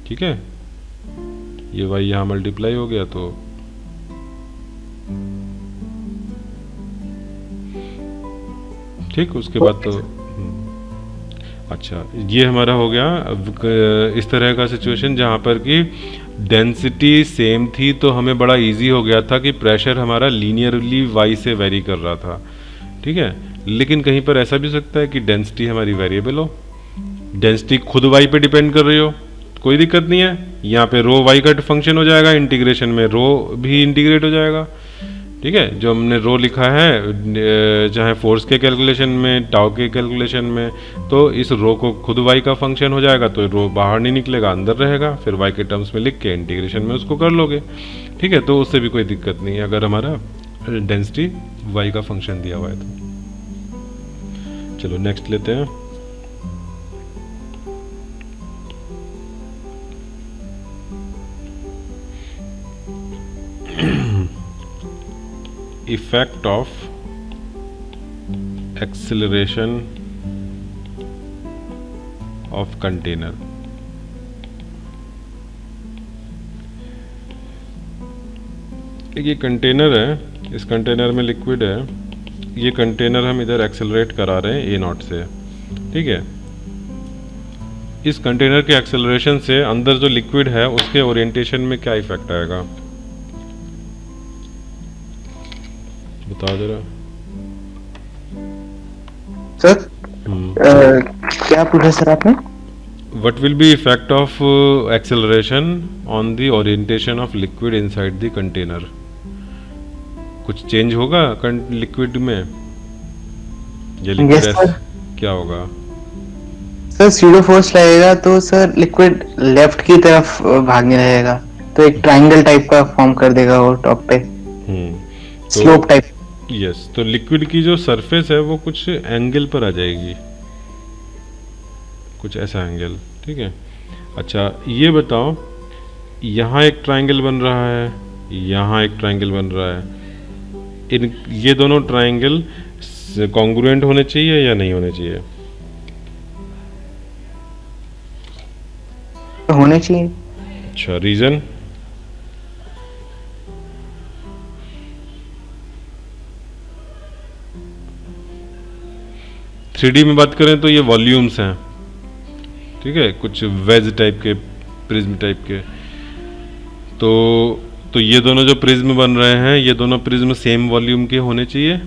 ठीक है, ये वाई यहाँ मल्टीप्लाई हो गया, तो ठीक, उसके बाद तो अच्छा, ये हमारा हो गया। अब इस तरह का सिचुएशन जहाँ पर कि डेंसिटी सेम थी, तो हमें बड़ा इजी हो गया था कि प्रेशर हमारा लीनियरली वाई से वेरी कर रहा था। ठीक है, लेकिन कहीं पर ऐसा भी हो सकता है कि डेंसिटी हमारी वेरिएबल हो, डेंसिटी खुद वाई पे डिपेंड कर रही हो, कोई दिक्कत नहीं है, यहाँ पे रो वाई का फंक्शन हो जाएगा, इंटीग्रेशन में रो भी इंटीग्रेट हो जाएगा। ठीक है, जो हमने रो लिखा है चाहे फोर्स के कैलकुलेशन में, टाउ के कैलकुलेशन में, तो इस रो को खुद वाई का फंक्शन हो जाएगा, तो रो बाहर नहीं निकलेगा, अंदर रहेगा, फिर वाई के टर्म्स में लिख के इंटीग्रेशन में उसको कर लोगे। ठीक है, तो उससे भी कोई दिक्कत नहीं है अगर हमारा डेंसिटी वाई का फंक्शन दिया हुआ है तो। चलो नेक्स्ट लेते हैं। Effect of acceleration of container। ये कंटेनर है, इस कंटेनर में लिक्विड है, ये कंटेनर हम इधर एक्सेलरेट करा रहे हैं ए नॉट से। ठीक है, इस कंटेनर के एक्सेलरेशन से अंदर जो लिक्विड है उसके ओरिएंटेशन में क्या इफेक्ट आएगा, बता जरा। सर क्या पूछा सर आपने? What will be effect of acceleration on the orientation of liquid inside the container? कुछ चेंज होगा लिक्विड में? ये लिक्विड Yes, sir. क्या होगा? सर सीडो फोर्स लगेगा तो सर लिक्विड लेफ्ट की तरफ भागने लगेगा, तो एक ट्रायंगल टाइप का फॉर्म कर देगा वो टॉप पे, स्लोप टाइप। यस, तो लिक्विड की जो सरफेस है वो कुछ एंगल पर आ जाएगी, कुछ ऐसा एंगल। ठीक है, अच्छा ये बताओ, यहाँ एक ट्रायंगल बन रहा है, यहाँ एक ट्रायंगल बन रहा है, इन ये दोनों ट्रायंगल कॉन्ग्रुएंट होने चाहिए या नहीं होने चाहिए? होने चाहिए। अच्छा, रीजन? थ्री में बात करें तो ये वॉल्यूम्स हैं, ठीक है, कुछ वेज टाइप के, प्रिज्म टाइप के, तो ये दोनों जो प्रिज्म बन रहे हैं, ये दोनों प्रिज्म सेम वॉल्यूम के होने चाहिए।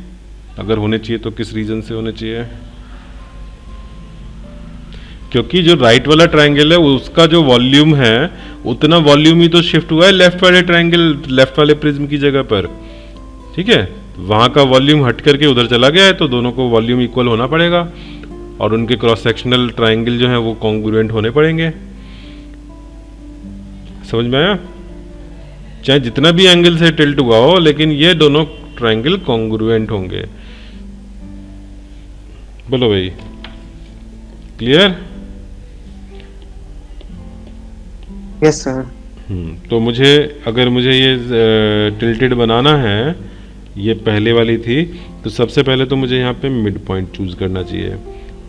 अगर होने चाहिए तो किस रीजन से होने चाहिए? क्योंकि जो राइट वाला ट्रायंगल है उसका जो वॉल्यूम है उतना वॉल्यूम ही तो शिफ्ट हुआ है लेफ्ट वाले ट्रायंगल, लेफ्ट वाले प्रिज्म की जगह पर। ठीक है, वहाँ का वॉल्यूम हट करके उधर चला गया है, तो दोनों को वॉल्यूम इक्वल होना पड़ेगा और उनके क्रॉस सेक्शनल ट्रायंगल जो है वो कॉन्ग्रुएंट होने पड़ेंगे। समझ में आया? चाहे जितना भी एंगल से टिल्ट हुआ हो, लेकिन ये दोनों ट्रायंगल कॉन्ग्रुएंट होंगे। बोलो भाई, क्लियर? Yes sir. तो अगर मुझे ये टिल्टेड बनाना है, ये पहले वाली थी, तो सबसे पहले तो मुझे यहाँ पे मिड पॉइंट चूज करना चाहिए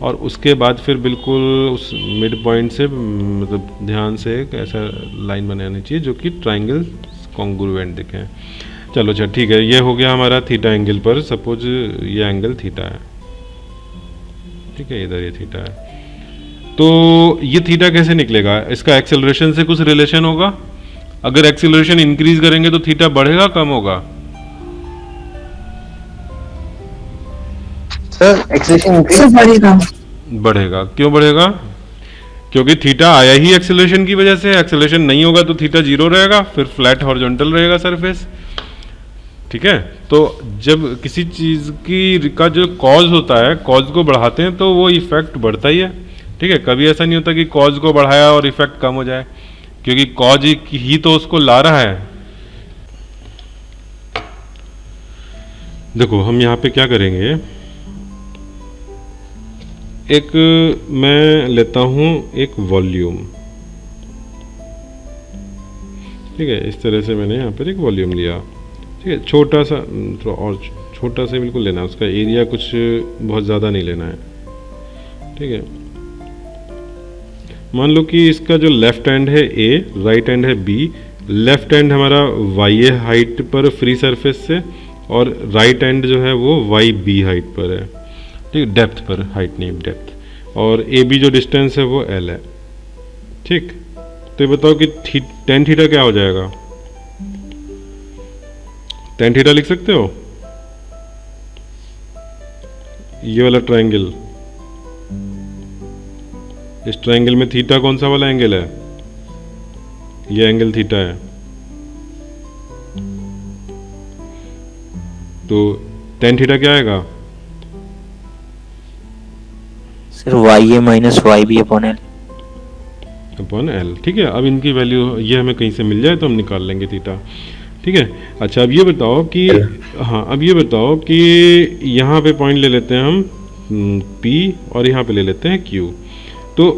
और उसके बाद फिर बिल्कुल उस मिड पॉइंट से मतलब ध्यान से एक ऐसा लाइन बनानी चाहिए जो कि ट्रायंगल कॉन्ग्रुएंट दिखे। चलो अच्छा ठीक है, ये हो गया हमारा थीटा एंगल पर। सपोज ये एंगल थीटा है, ठीक है, इधर ये थीटा है, तो ये थीटा कैसे निकलेगा? इसका एक्सेलरेशन से कुछ रिलेशन होगा। अगर एक्सेलरेशन इंक्रीज करेंगे तो थीटा बढ़ेगा कम होगा? सर एक्सेलरेशन बढ़ेगा। बढ़ेगा। क्यों बढ़ेगा? क्योंकि थीटा आया ही एक्सेलरेशन की वजह से। एक्सेलरेशन नहीं होगा तो थीटा जीरो रहेगा, फिर फ्लैट हॉरिजॉन्टल रहेगा सरफेस। ठीक है। तो जब किसी चीज़ की का जो कॉज होता है, कॉज को बढ़ाते हैं तो वो इफेक्ट बढ़ता ही है। ठीक है, कभी ऐसा नहीं होता कि कॉज को बढ़ाया और इफेक्ट कम हो जाए, क्योंकि कॉज ही तो उसको ला रहा है। देखो हम यहाँ पे क्या करेंगे, एक मैं लेता हूँ एक वॉल्यूम। ठीक है, इस तरह से मैंने यहाँ पर एक वॉल्यूम लिया। ठीक है, छोटा सा, थोड़ा और छोटा सा बिल्कुल लेना है, उसका एरिया कुछ बहुत ज़्यादा नहीं लेना है। ठीक है, मान लो कि इसका जो लेफ्ट एंड है ए, राइट एंड है बी। लेफ्ट एंड हमारा वाई ए हाइट पर फ्री सरफेस से, और राइट एंड जो है वो वाई बी हाइट पर है। ठीक है, डेप्थ पर, हाइट नहीं डेप्थ। और ए बी जो डिस्टेंस है वो एल है। ठीक, तो ये बताओ कि टेन थीटा क्या हो जाएगा। टेन थीटा लिख सकते हो, ये वाला ट्रायंगल, इस ट्रायंगल में थीटा कौन सा वाला एंगल है, ये एंगल थीटा है। तो टेन थीटा क्या आएगा sir? Y A minus Y B upon l. Upon l. ठीक है, अब इनकी वैल्यू ये हमें कहीं से मिल जाए तो हम निकाल लेंगे थीटा। ठीक है, अच्छा अब ये बताओ कि, हाँ अब ये बताओ कि यहाँ पे पॉइंट ले लेते हैं हम P और यहाँ पे ले लेते हैं Q। तो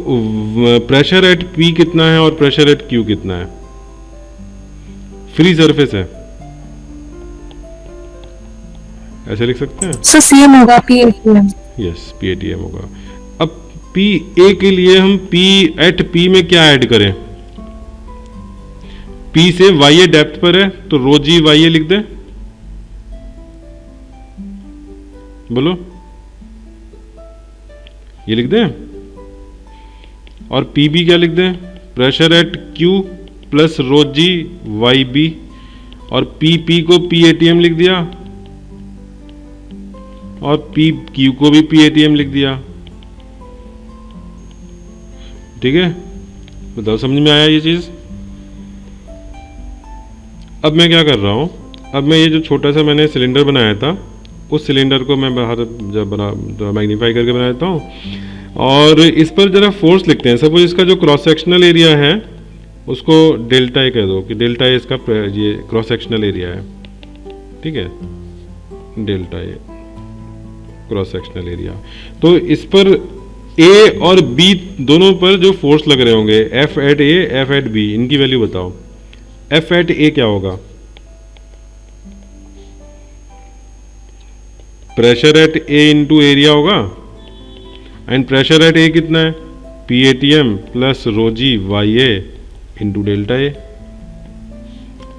प्रेशर एट P कितना है और प्रेशर एट Q कितना है? फ्री सरफेस है, ऐसे लिख सकते हैं। सर सेम होगा PATM। यस, PATM होगा। अब PA के लिए हम P एट P में क्या ऐड करें? P से वाई ए डेप्थ पर है तो रो जी वाई ए लिख दें, बोलो ये लिख दें। और पी बी क्या लिख दें? Pressure at Q plus rho ji Y B. और पी पी को PATM लिख दिया, और पी क्यू को भी PATM लिख दिया। ठीक है, बताओ समझ में आया ये चीज? अब मैं क्या कर रहा हूँ, अब मैं ये जो छोटा सा मैंने सिलेंडर बनाया था, उस सिलेंडर को मैं बाहर जब मैग्नीफाई करके बना देता हूँ, और इस पर जरा फोर्स लिखते हैं। सपोज इसका जो क्रॉस सेक्शनल एरिया है उसको डेल्टा ए कह दो, कि डेल्टा ए इसका ये क्रॉस सेक्शनल एरिया है। ठीक है, delta A cross sectional area. तो इस पर ए और बी दोनों पर जो फोर्स लग रहे होंगे, F at A F at B, इनकी वैल्यू बताओ। एफ एट ए क्या होगा? Pressure at A into area होगा, एंड प्रेशर एट ए कितना है? PATM plus rho ji Y A into delta A.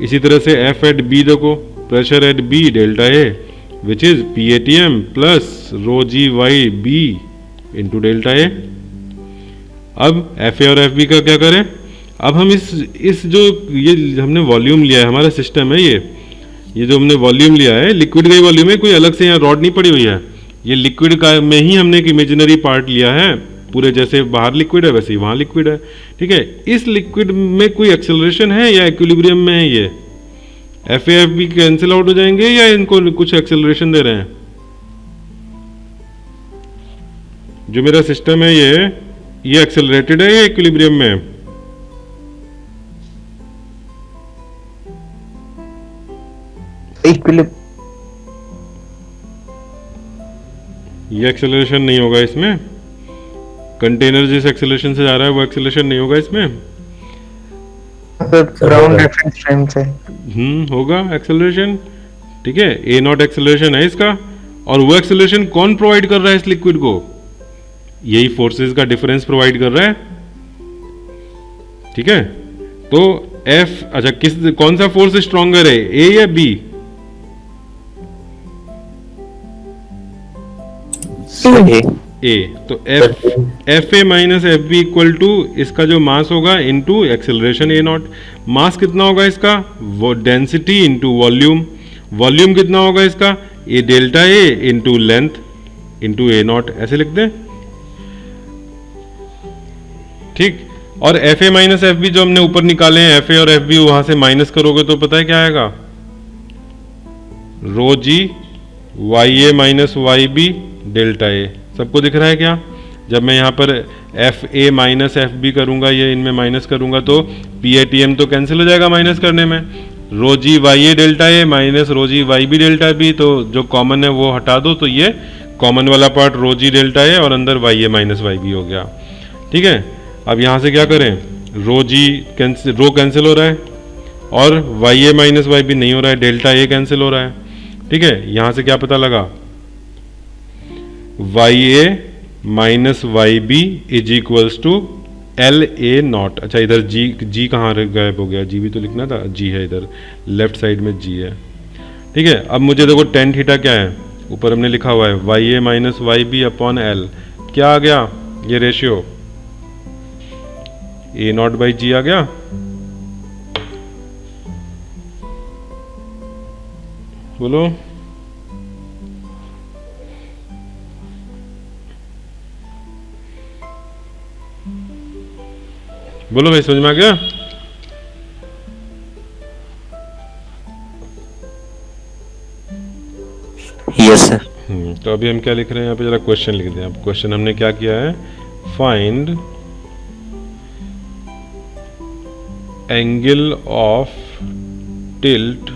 इसी तरह से एफ एट बी देखो, pressure at B delta A which is PATM plus rho ji Y B into delta A. अब F ए और F B का क्या करें? अब हम इस जो ये हमने वॉल्यूम लिया है, हमारा सिस्टम है ये जो हमने वॉल्यूम लिया है, लिक्विड का ही वॉल्यूम है, कोई अलग से यहाँ रॉड नहीं पड़ी हुई है। ये लिक्विड का में ही हमने एक इमेजिनरी पार्ट लिया है, पूरे जैसे बाहर लिक्विड है वैसे ही वहाँ लिक्विड है। ठीक है, इस लिक्विड में कोई एक्सेलरेशन है या इक्विलिब्रियम में है? ये F A F B cancel out हो जाएंगे या इनको कुछ एक्सेलरेशन दे रहे हैं? जो मेरा सिस्टम है ये एक्सेलरेटेड है या इक्विलिब्रियम में है? ये एक्सेलरेशन नहीं होगा इसमें। कंटेनर जिस एक्सेलरेशन से जा रहा है वो एक्सेलरेशन नहीं होगा इसमें। ग्राउंड रेफरेंस फ्रेम से होगा एक्सेलरेशन। ठीक है, ए नॉट एक्सेलरेशन है इसका, और वो एक्सेलरेशन कौन प्रोवाइड कर रहा है इस लिक्विड को? यही फोर्सेस का डिफरेंस प्रोवाइड कर रहा है। ठीक है, तो एफ, अच्छा कौन सा फोर्स स्ट्रॉन्गर है, ए या बी? ए। तो F A minus F B equal to इसका जो मास होगा into acceleration A naught. Mass कितना होगा इसका? वो डेंसिटी इनटू वॉल्यूम। वॉल्यूम कितना होगा इसका? A delta A into length into a naught, ऐसे लिख दें। ठीक, और F A minus F B जो हमने ऊपर निकाले हैं, एफ ए और एफ बी, वहां से माइनस करोगे तो पता है क्या आएगा? Rho ji Y A minus Y B delta A. सबको दिख रहा है क्या? जब मैं यहाँ पर F A minus F B करूँगा, ये इनमें माइनस करूँगा तो पी ए टी एम तो कैंसिल हो जाएगा माइनस करने में। Rho ji Y A delta A minus rho ji Y B delta B, तो जो कॉमन है वो हटा दो, तो ये कॉमन वाला part row ji delta A और अंदर Y A minus Y B हो गया। ठीक है, अब यहाँ से क्या करें, रो जी कैंसिल, रो कैंसिल हो रहा है और Y A minus Y B नहीं हो रहा है, डेल्टा ए कैंसिल हो रहा है। ठीक है, यहाँ से क्या पता लगा, Y A minus Y B is equals to L A naught. अच्छा, इधर जी कहाँ गायब हो गया, जी भी तो लिखना था, जी है इधर लेफ्ट साइड में जी है। ठीक है, अब मुझे देखो टेन थीटा क्या है, ऊपर हमने लिखा हुआ है y A minus Y B upon l, क्या आ गया ये ratio, a naught by g आ गया। बोलो, बोलो भाई, समझ में आ गया? Yes sir. तो अभी हम क्या लिख रहे हैं यहाँ पे, जरा क्वेश्चन लिख दें। अब क्वेश्चन हमने क्या किया है, find angle of tilt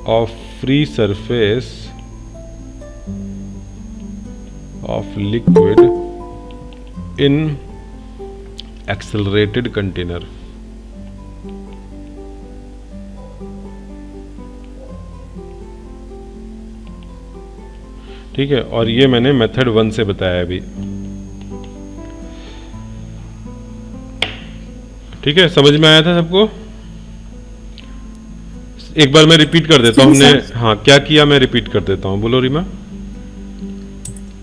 of free surface of liquid in accelerated container. ठीक है, और ये मैंने मेथड 1 से बताया अभी। ठीक है, समझ में आया था सबको? एक बार मैं रिपीट कर देता हूँ हमने, हाँ क्या किया मैं रिपीट कर देता हूँ, बोलो Reema.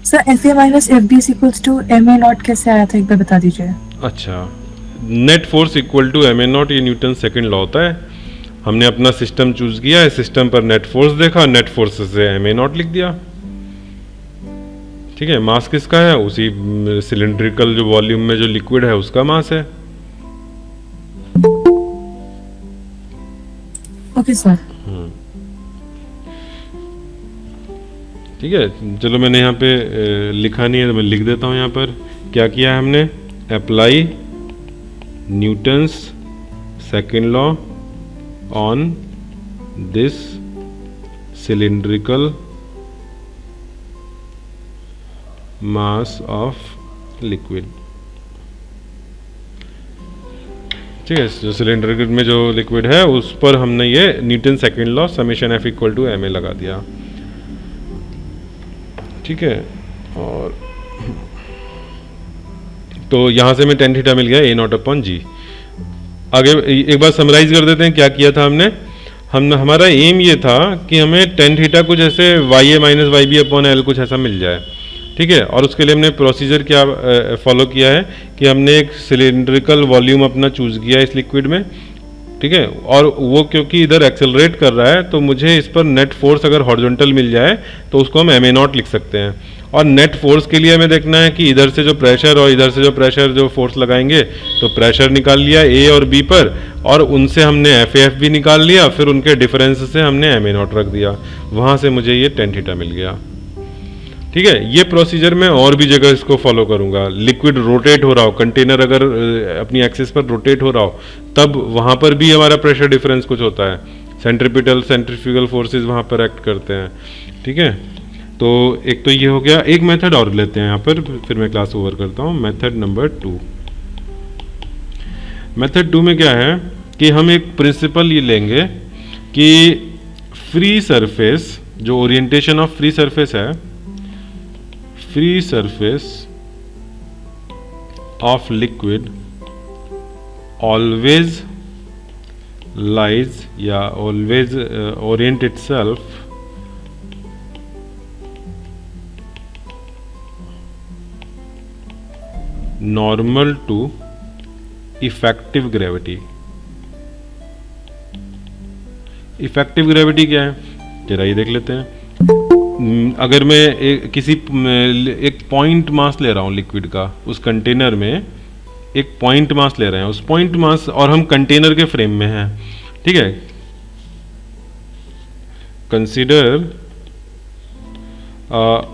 Sir F A minus F B equals to M A naught कैसे आया था, एक बार बता दीजिए। अच्छा, net force equal to M A naught, ये न्यूटन सेकंड लॉ होता है। हमने अपना सिस्टम चूज किया है, सिस्टम पर नेट फोर्स देखा, नेट फोर्स से एम ए नॉट लिख दिया। ठीक है, मास किसका है, उसी सिलिंड्रिकल जो वॉल्यूम में जो लिक्विड है उसका मास है। Okay sir. ठीक है, चलो मैंने यहाँ पे लिखा नहीं है तो मैं लिख देता हूँ यहाँ पर। क्या किया है हमने, apply Newton's second law on this cylindrical mass of liquid. ठीक है, जो सिलेंडर में जो लिक्विड है उस पर हमने ये Newton second law summation F equal to M A लगा दिया। ठीक है, और तो यहां से में टेन थीटा मिल गया ए नॉट अपॉन जी। आगे एक बार समराइज कर देते हैं क्या किया था हमने। हमारा एम ये था कि हमें टेन थीटा कुछ ऐसे y A minus Y B upon l कुछ ऐसा मिल जाए। ठीक है, और उसके लिए हमने प्रोसीजर क्या फॉलो किया है कि हमने एक सिलिंड्रिकल वॉल्यूम अपना चूज किया इस लिक्विड में। ठीक है, और वो क्योंकि इधर एक्सेलरेट कर रहा है तो मुझे इस पर नेट फोर्स अगर हॉरिजॉन्टल मिल जाए तो उसको हम एम ए नॉट लिख सकते हैं। और नेट फोर्स के लिए हमें देखना है कि इधर से जो प्रेशर और इधर से जो प्रेशर जो फोर्स लगाएंगे, तो प्रेशर निकाल लिया ए और बी पर, और उनसे हमने एफ एफ भी निकाल लिया, फिर उनके डिफरेंस से हमने एम ए नॉट रख दिया, वहाँ से मुझे ये टेन थीटा मिल गया। ठीक है, ये प्रोसीजर मैं और भी जगह इसको फॉलो करूंगा। लिक्विड रोटेट हो रहा हो, कंटेनर अगर अपनी एक्सिस पर रोटेट हो रहा हो, तब वहाँ पर भी हमारा प्रेशर डिफरेंस कुछ होता है, सेंट्रीपिटल सेंट्रीफ्यूगल फोर्सेस वहाँ पर एक्ट करते हैं। ठीक है, तो एक तो ये हो गया। एक मेथड और लेते हैं यहाँ पर, फिर मैं क्लास ओवर करता हूँ। Method number 2। मेथड 2 में क्या है कि हम एक प्रिंसिपल ये लेंगे कि फ्री सरफेस, जो ओरिएंटेशन ऑफ फ्री सरफेस है, free surface of liquid always lies या always orient itself normal to effective gravity. Effective gravity क्या है, जरा ये देख लेते हैं। अगर मैं एक पॉइंट मास ले रहा हूँ लिक्विड का, उस कंटेनर में एक पॉइंट मास ले रहे हैं, उस पॉइंट मास, और हम कंटेनर के फ्रेम में हैं। ठीक है, consider a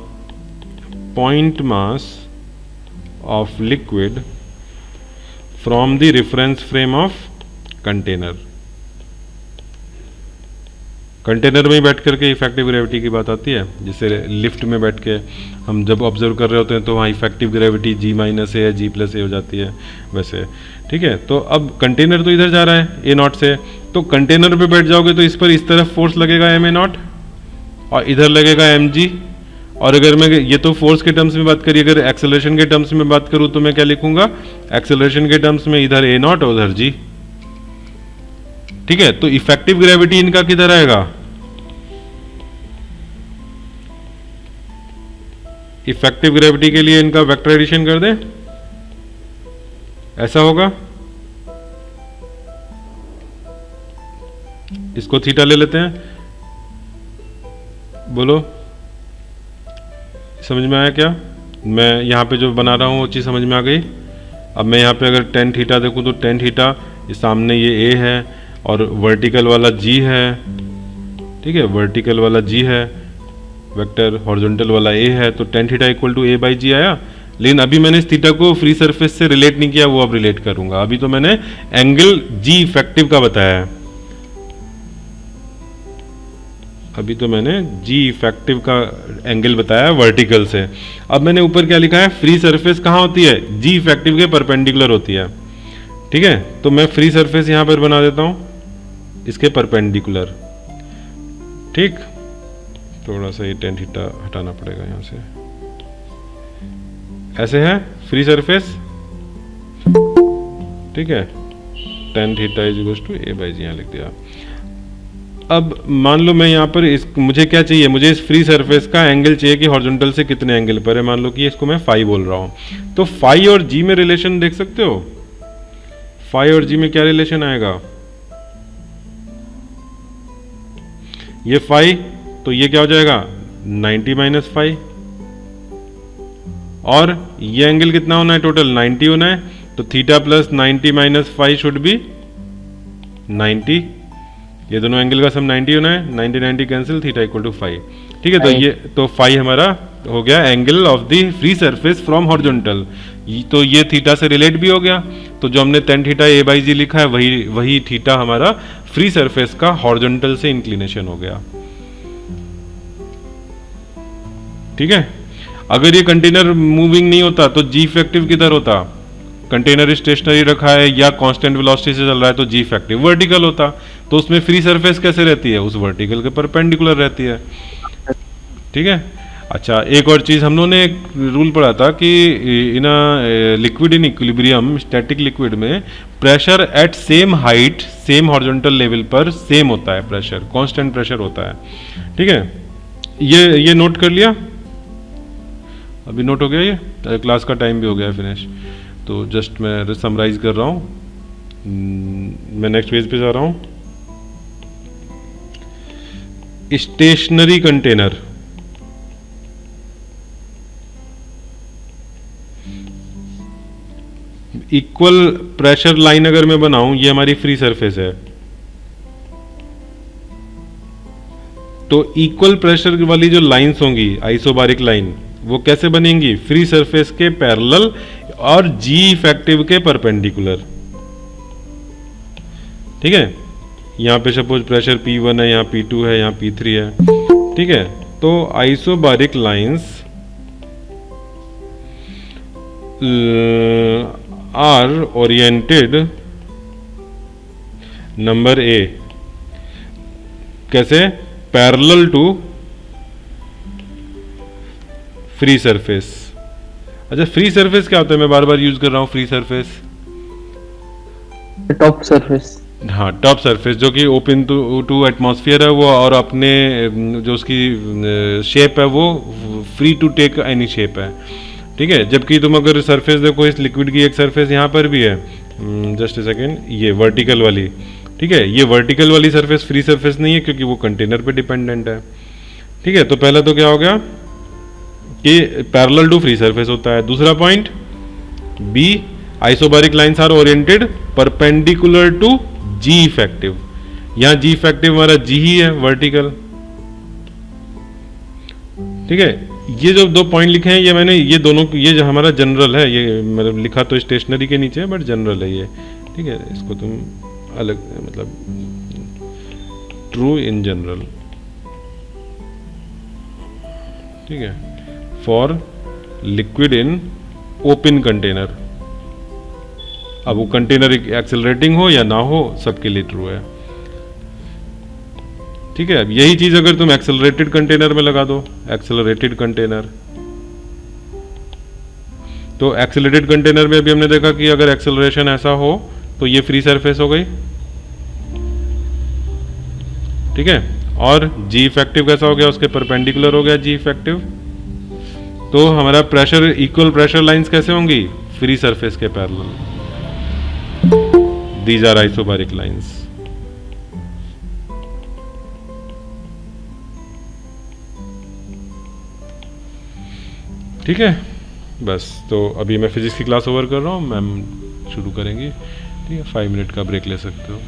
point mass of liquid from the reference frame of container. Container में बैठ करके इफेक्टिव ग्रेविटी की बात आती है, जिससे लिफ्ट में बैठ के हम जब ऑब्जर्व कर रहे होते हैं तो वहाँ इफेक्टिव ग्रेविटी G माइनस ए या G प्लस ए हो जाती है वैसे। ठीक है, तो अब कंटेनर तो इधर जा रहा है ए नॉट से, तो कंटेनर पे बैठ जाओगे तो इस पर इस तरफ फोर्स लगेगा एम ए नॉट और इधर लगेगा एम जी। और अगर मैं ये तो फोर्स के टर्म्स में बात करी, अगर एक्सेलरेशन के टर्म्स में बात करूँ तो मैं क्या लिखूंगा, एक्सेलरेशन के टर्म्स में इधर ए नॉट और उधर जी। ठीक है, तो इफेक्टिव ग्रेविटी इनका किधर आएगा, इफेक्टिव ग्रेविटी के लिए इनका वेक्टर एडिशन कर दें, ऐसा होगा। इसको थीटा ले लेते हैं, बोलो समझ में आया क्या? मैं यहाँ पे जो बना रहा हूँ वो चीज़ समझ में आ गई। अब मैं यहाँ पे अगर टेन थीटा देखूँ तो टेन थीटा सामने ये ए है और वर्टिकल वाला जी है। ठीक है, वर्टिकल वाला जी है, वेक्टर हॉरिजॉन्टल वाला ए है, तो tan theta equal to a by g आया। लेकिन अभी मैंने इस थीटा को फ्री सरफेस से रिलेट नहीं किया, वो अब रिलेट करूंगा। अभी तो मैंने एंगल जी इफेक्टिव का बताया है, अभी तो मैंने जी इफेक्टिव का एंगल बताया वर्टिकल से। अब मैंने ऊपर क्या लिखा है, फ्री सरफेस कहाँ होती है, जी इफेक्टिव के परपेंडिकुलर होती है। ठीक है, तो मैं फ्री सरफेस यहां पर बना देता हूं इसके परपेंडिकुलर। ठीक, थोड़ा सा ये टेन थीटा हटाना पड़ेगा यहां से, ऐसे है फ्री सरफेस। ठीक है, tan theta is equal to a by g यहां लिख दिया। अब मान लो मैं यहाँ पर मुझे क्या चाहिए, मुझे इस फ्री सरफेस का एंगल चाहिए कि हॉरिजॉन्टल से कितने एंगल पर है। मान लो कि इसको मैं फाई बोल रहा हूँ, तो फाई और जी में रिलेशन देख सकते हो, फाई और जी में क्या रिलेशन आएगा, ये फाई तो ये क्या हो जाएगा 90 माइनस फाई, और ये एंगल कितना होना है, टोटल 90 होना है, तो theta plus 90 minus phi should be 90। ये दोनों एंगल का सम 90 होना है, 90 90 cancel, theta equal to phi. ठीक है, तो ये तो फाई हमारा हो गया angle of the free surface from horizontal. तो ये थीटा से रिलेट भी हो गया, तो जो हमने टेन थीटा ए बाई जी लिखा है वही थीटा हमारा फ्री सरफेस का हॉरिजॉन्टल से इंक्लिनेशन हो गया। ठीक है, अगर ये कंटेनर मूविंग नहीं होता तो जी इफेक्टिव किधर होता, कंटेनर स्टेशनरी रखा है या कांस्टेंट वेलोसिटी से चल रहा है तो जी इफेक्टिव वर्टिकल होता, तो उसमें फ्री सरफेस कैसे रहती है, उस वर्टिकल के परपेंडिकुलर रहती है। ठीक है, अच्छा एक और चीज हम लोगों ने एक रूल पढ़ा था कि in liquid in equilibrium, static liquid में pressure at same height same horizontal level पर सेम होता है, प्रेशर कांस्टेंट प्रेशर होता है। ठीक है, ये नोट कर लिया, अभी नोट हो गया, ये क्लास का टाइम भी हो गया फिनिश, तो जस्ट मैं समराइज कर रहा हूँ। मैं नेक्स्ट पेज पे जा रहा हूँ। Stationary container, equal pressure line अगर मैं बनाऊं, ये हमारी फ्री सरफेस है, तो इक्वल प्रेशर वाली जो लाइंस होंगी आइसोबारिक लाइन, वो कैसे बनेंगी, फ्री सरफेस के पैरेलल और जी इफेक्टिव के परपेंडिकुलर। ठीक है, यहां पे सपोज प्रेशर P1 है, यहाँ P2 है, यहाँ P3 है। ठीक है, तो isobaric lines are oriented number A, कैसे, पैरेलल टू फ्री सरफेस। अच्छा, फ्री सरफेस क्या होता है, मैं बार बार यूज कर रहा हूं फ्री सरफेस, टॉप सरफेस। हाँ, टॉप सरफेस जो कि ओपन टू एटमॉस्फेयर है वो, और अपने जो उसकी शेप है वो free to take any shape है। ठीक है, जबकि तुम अगर सरफेस देखो, इस लिक्विड की एक सरफेस यहाँ पर भी है, जस्ट ए सेकेंड, ये वर्टिकल वाली। ठीक है, ये वर्टिकल वाली सरफेस फ्री सरफेस नहीं है क्योंकि वो कंटेनर पे डिपेंडेंट है। ठीक है, तो पहला तो क्या हो गया कि पैरेलल टू फ्री सरफेस होता है। दूसरा point B, isobaric lines are oriented perpendicular to G effective. यहाँ जी इफेक्टिव हमारा जी ही है, वर्टिकल। ठीक है, ये जो 2 पॉइंट लिखे हैं ये मैंने ये दोनों, ये जो हमारा जनरल है, ये मतलब लिखा तो स्टेशनरी के नीचे है बट जनरल है ये, ठीक है। इसको तुम अलग मतलब ट्रू इन जनरल, ठीक है, for liquid in open container. अब वो कंटेनर एक्सेलरेटिंग हो या ना हो, सबके लिए ट्रू है, ठीक है। अब यही चीज अगर तुम एक्सेलरेटेड कंटेनर में लगा दो, एक्सेलरेटेड कंटेनर, तो एक्सेलरेटेड कंटेनर में अभी हमने देखा कि अगर एक्सेलरेशन ऐसा हो तो ये फ्री सरफेस हो गई, ठीक है। और जी इफेक्टिव कैसा हो गया, उसके परपेंडिकुलर हो गया जी इफेक्टिव। तो हमारा प्रेशर, इक्वल प्रेशर लाइंस कैसे होंगी, फ्री सरफेस के parallel, these are isobaric lines. ठीक है, बस। तो अभी मैं फिजिक्स की क्लास ओवर कर रहा हूँ, मैम शुरू करेंगी, ठीक है। 5 मिनट का ब्रेक ले सकते हो।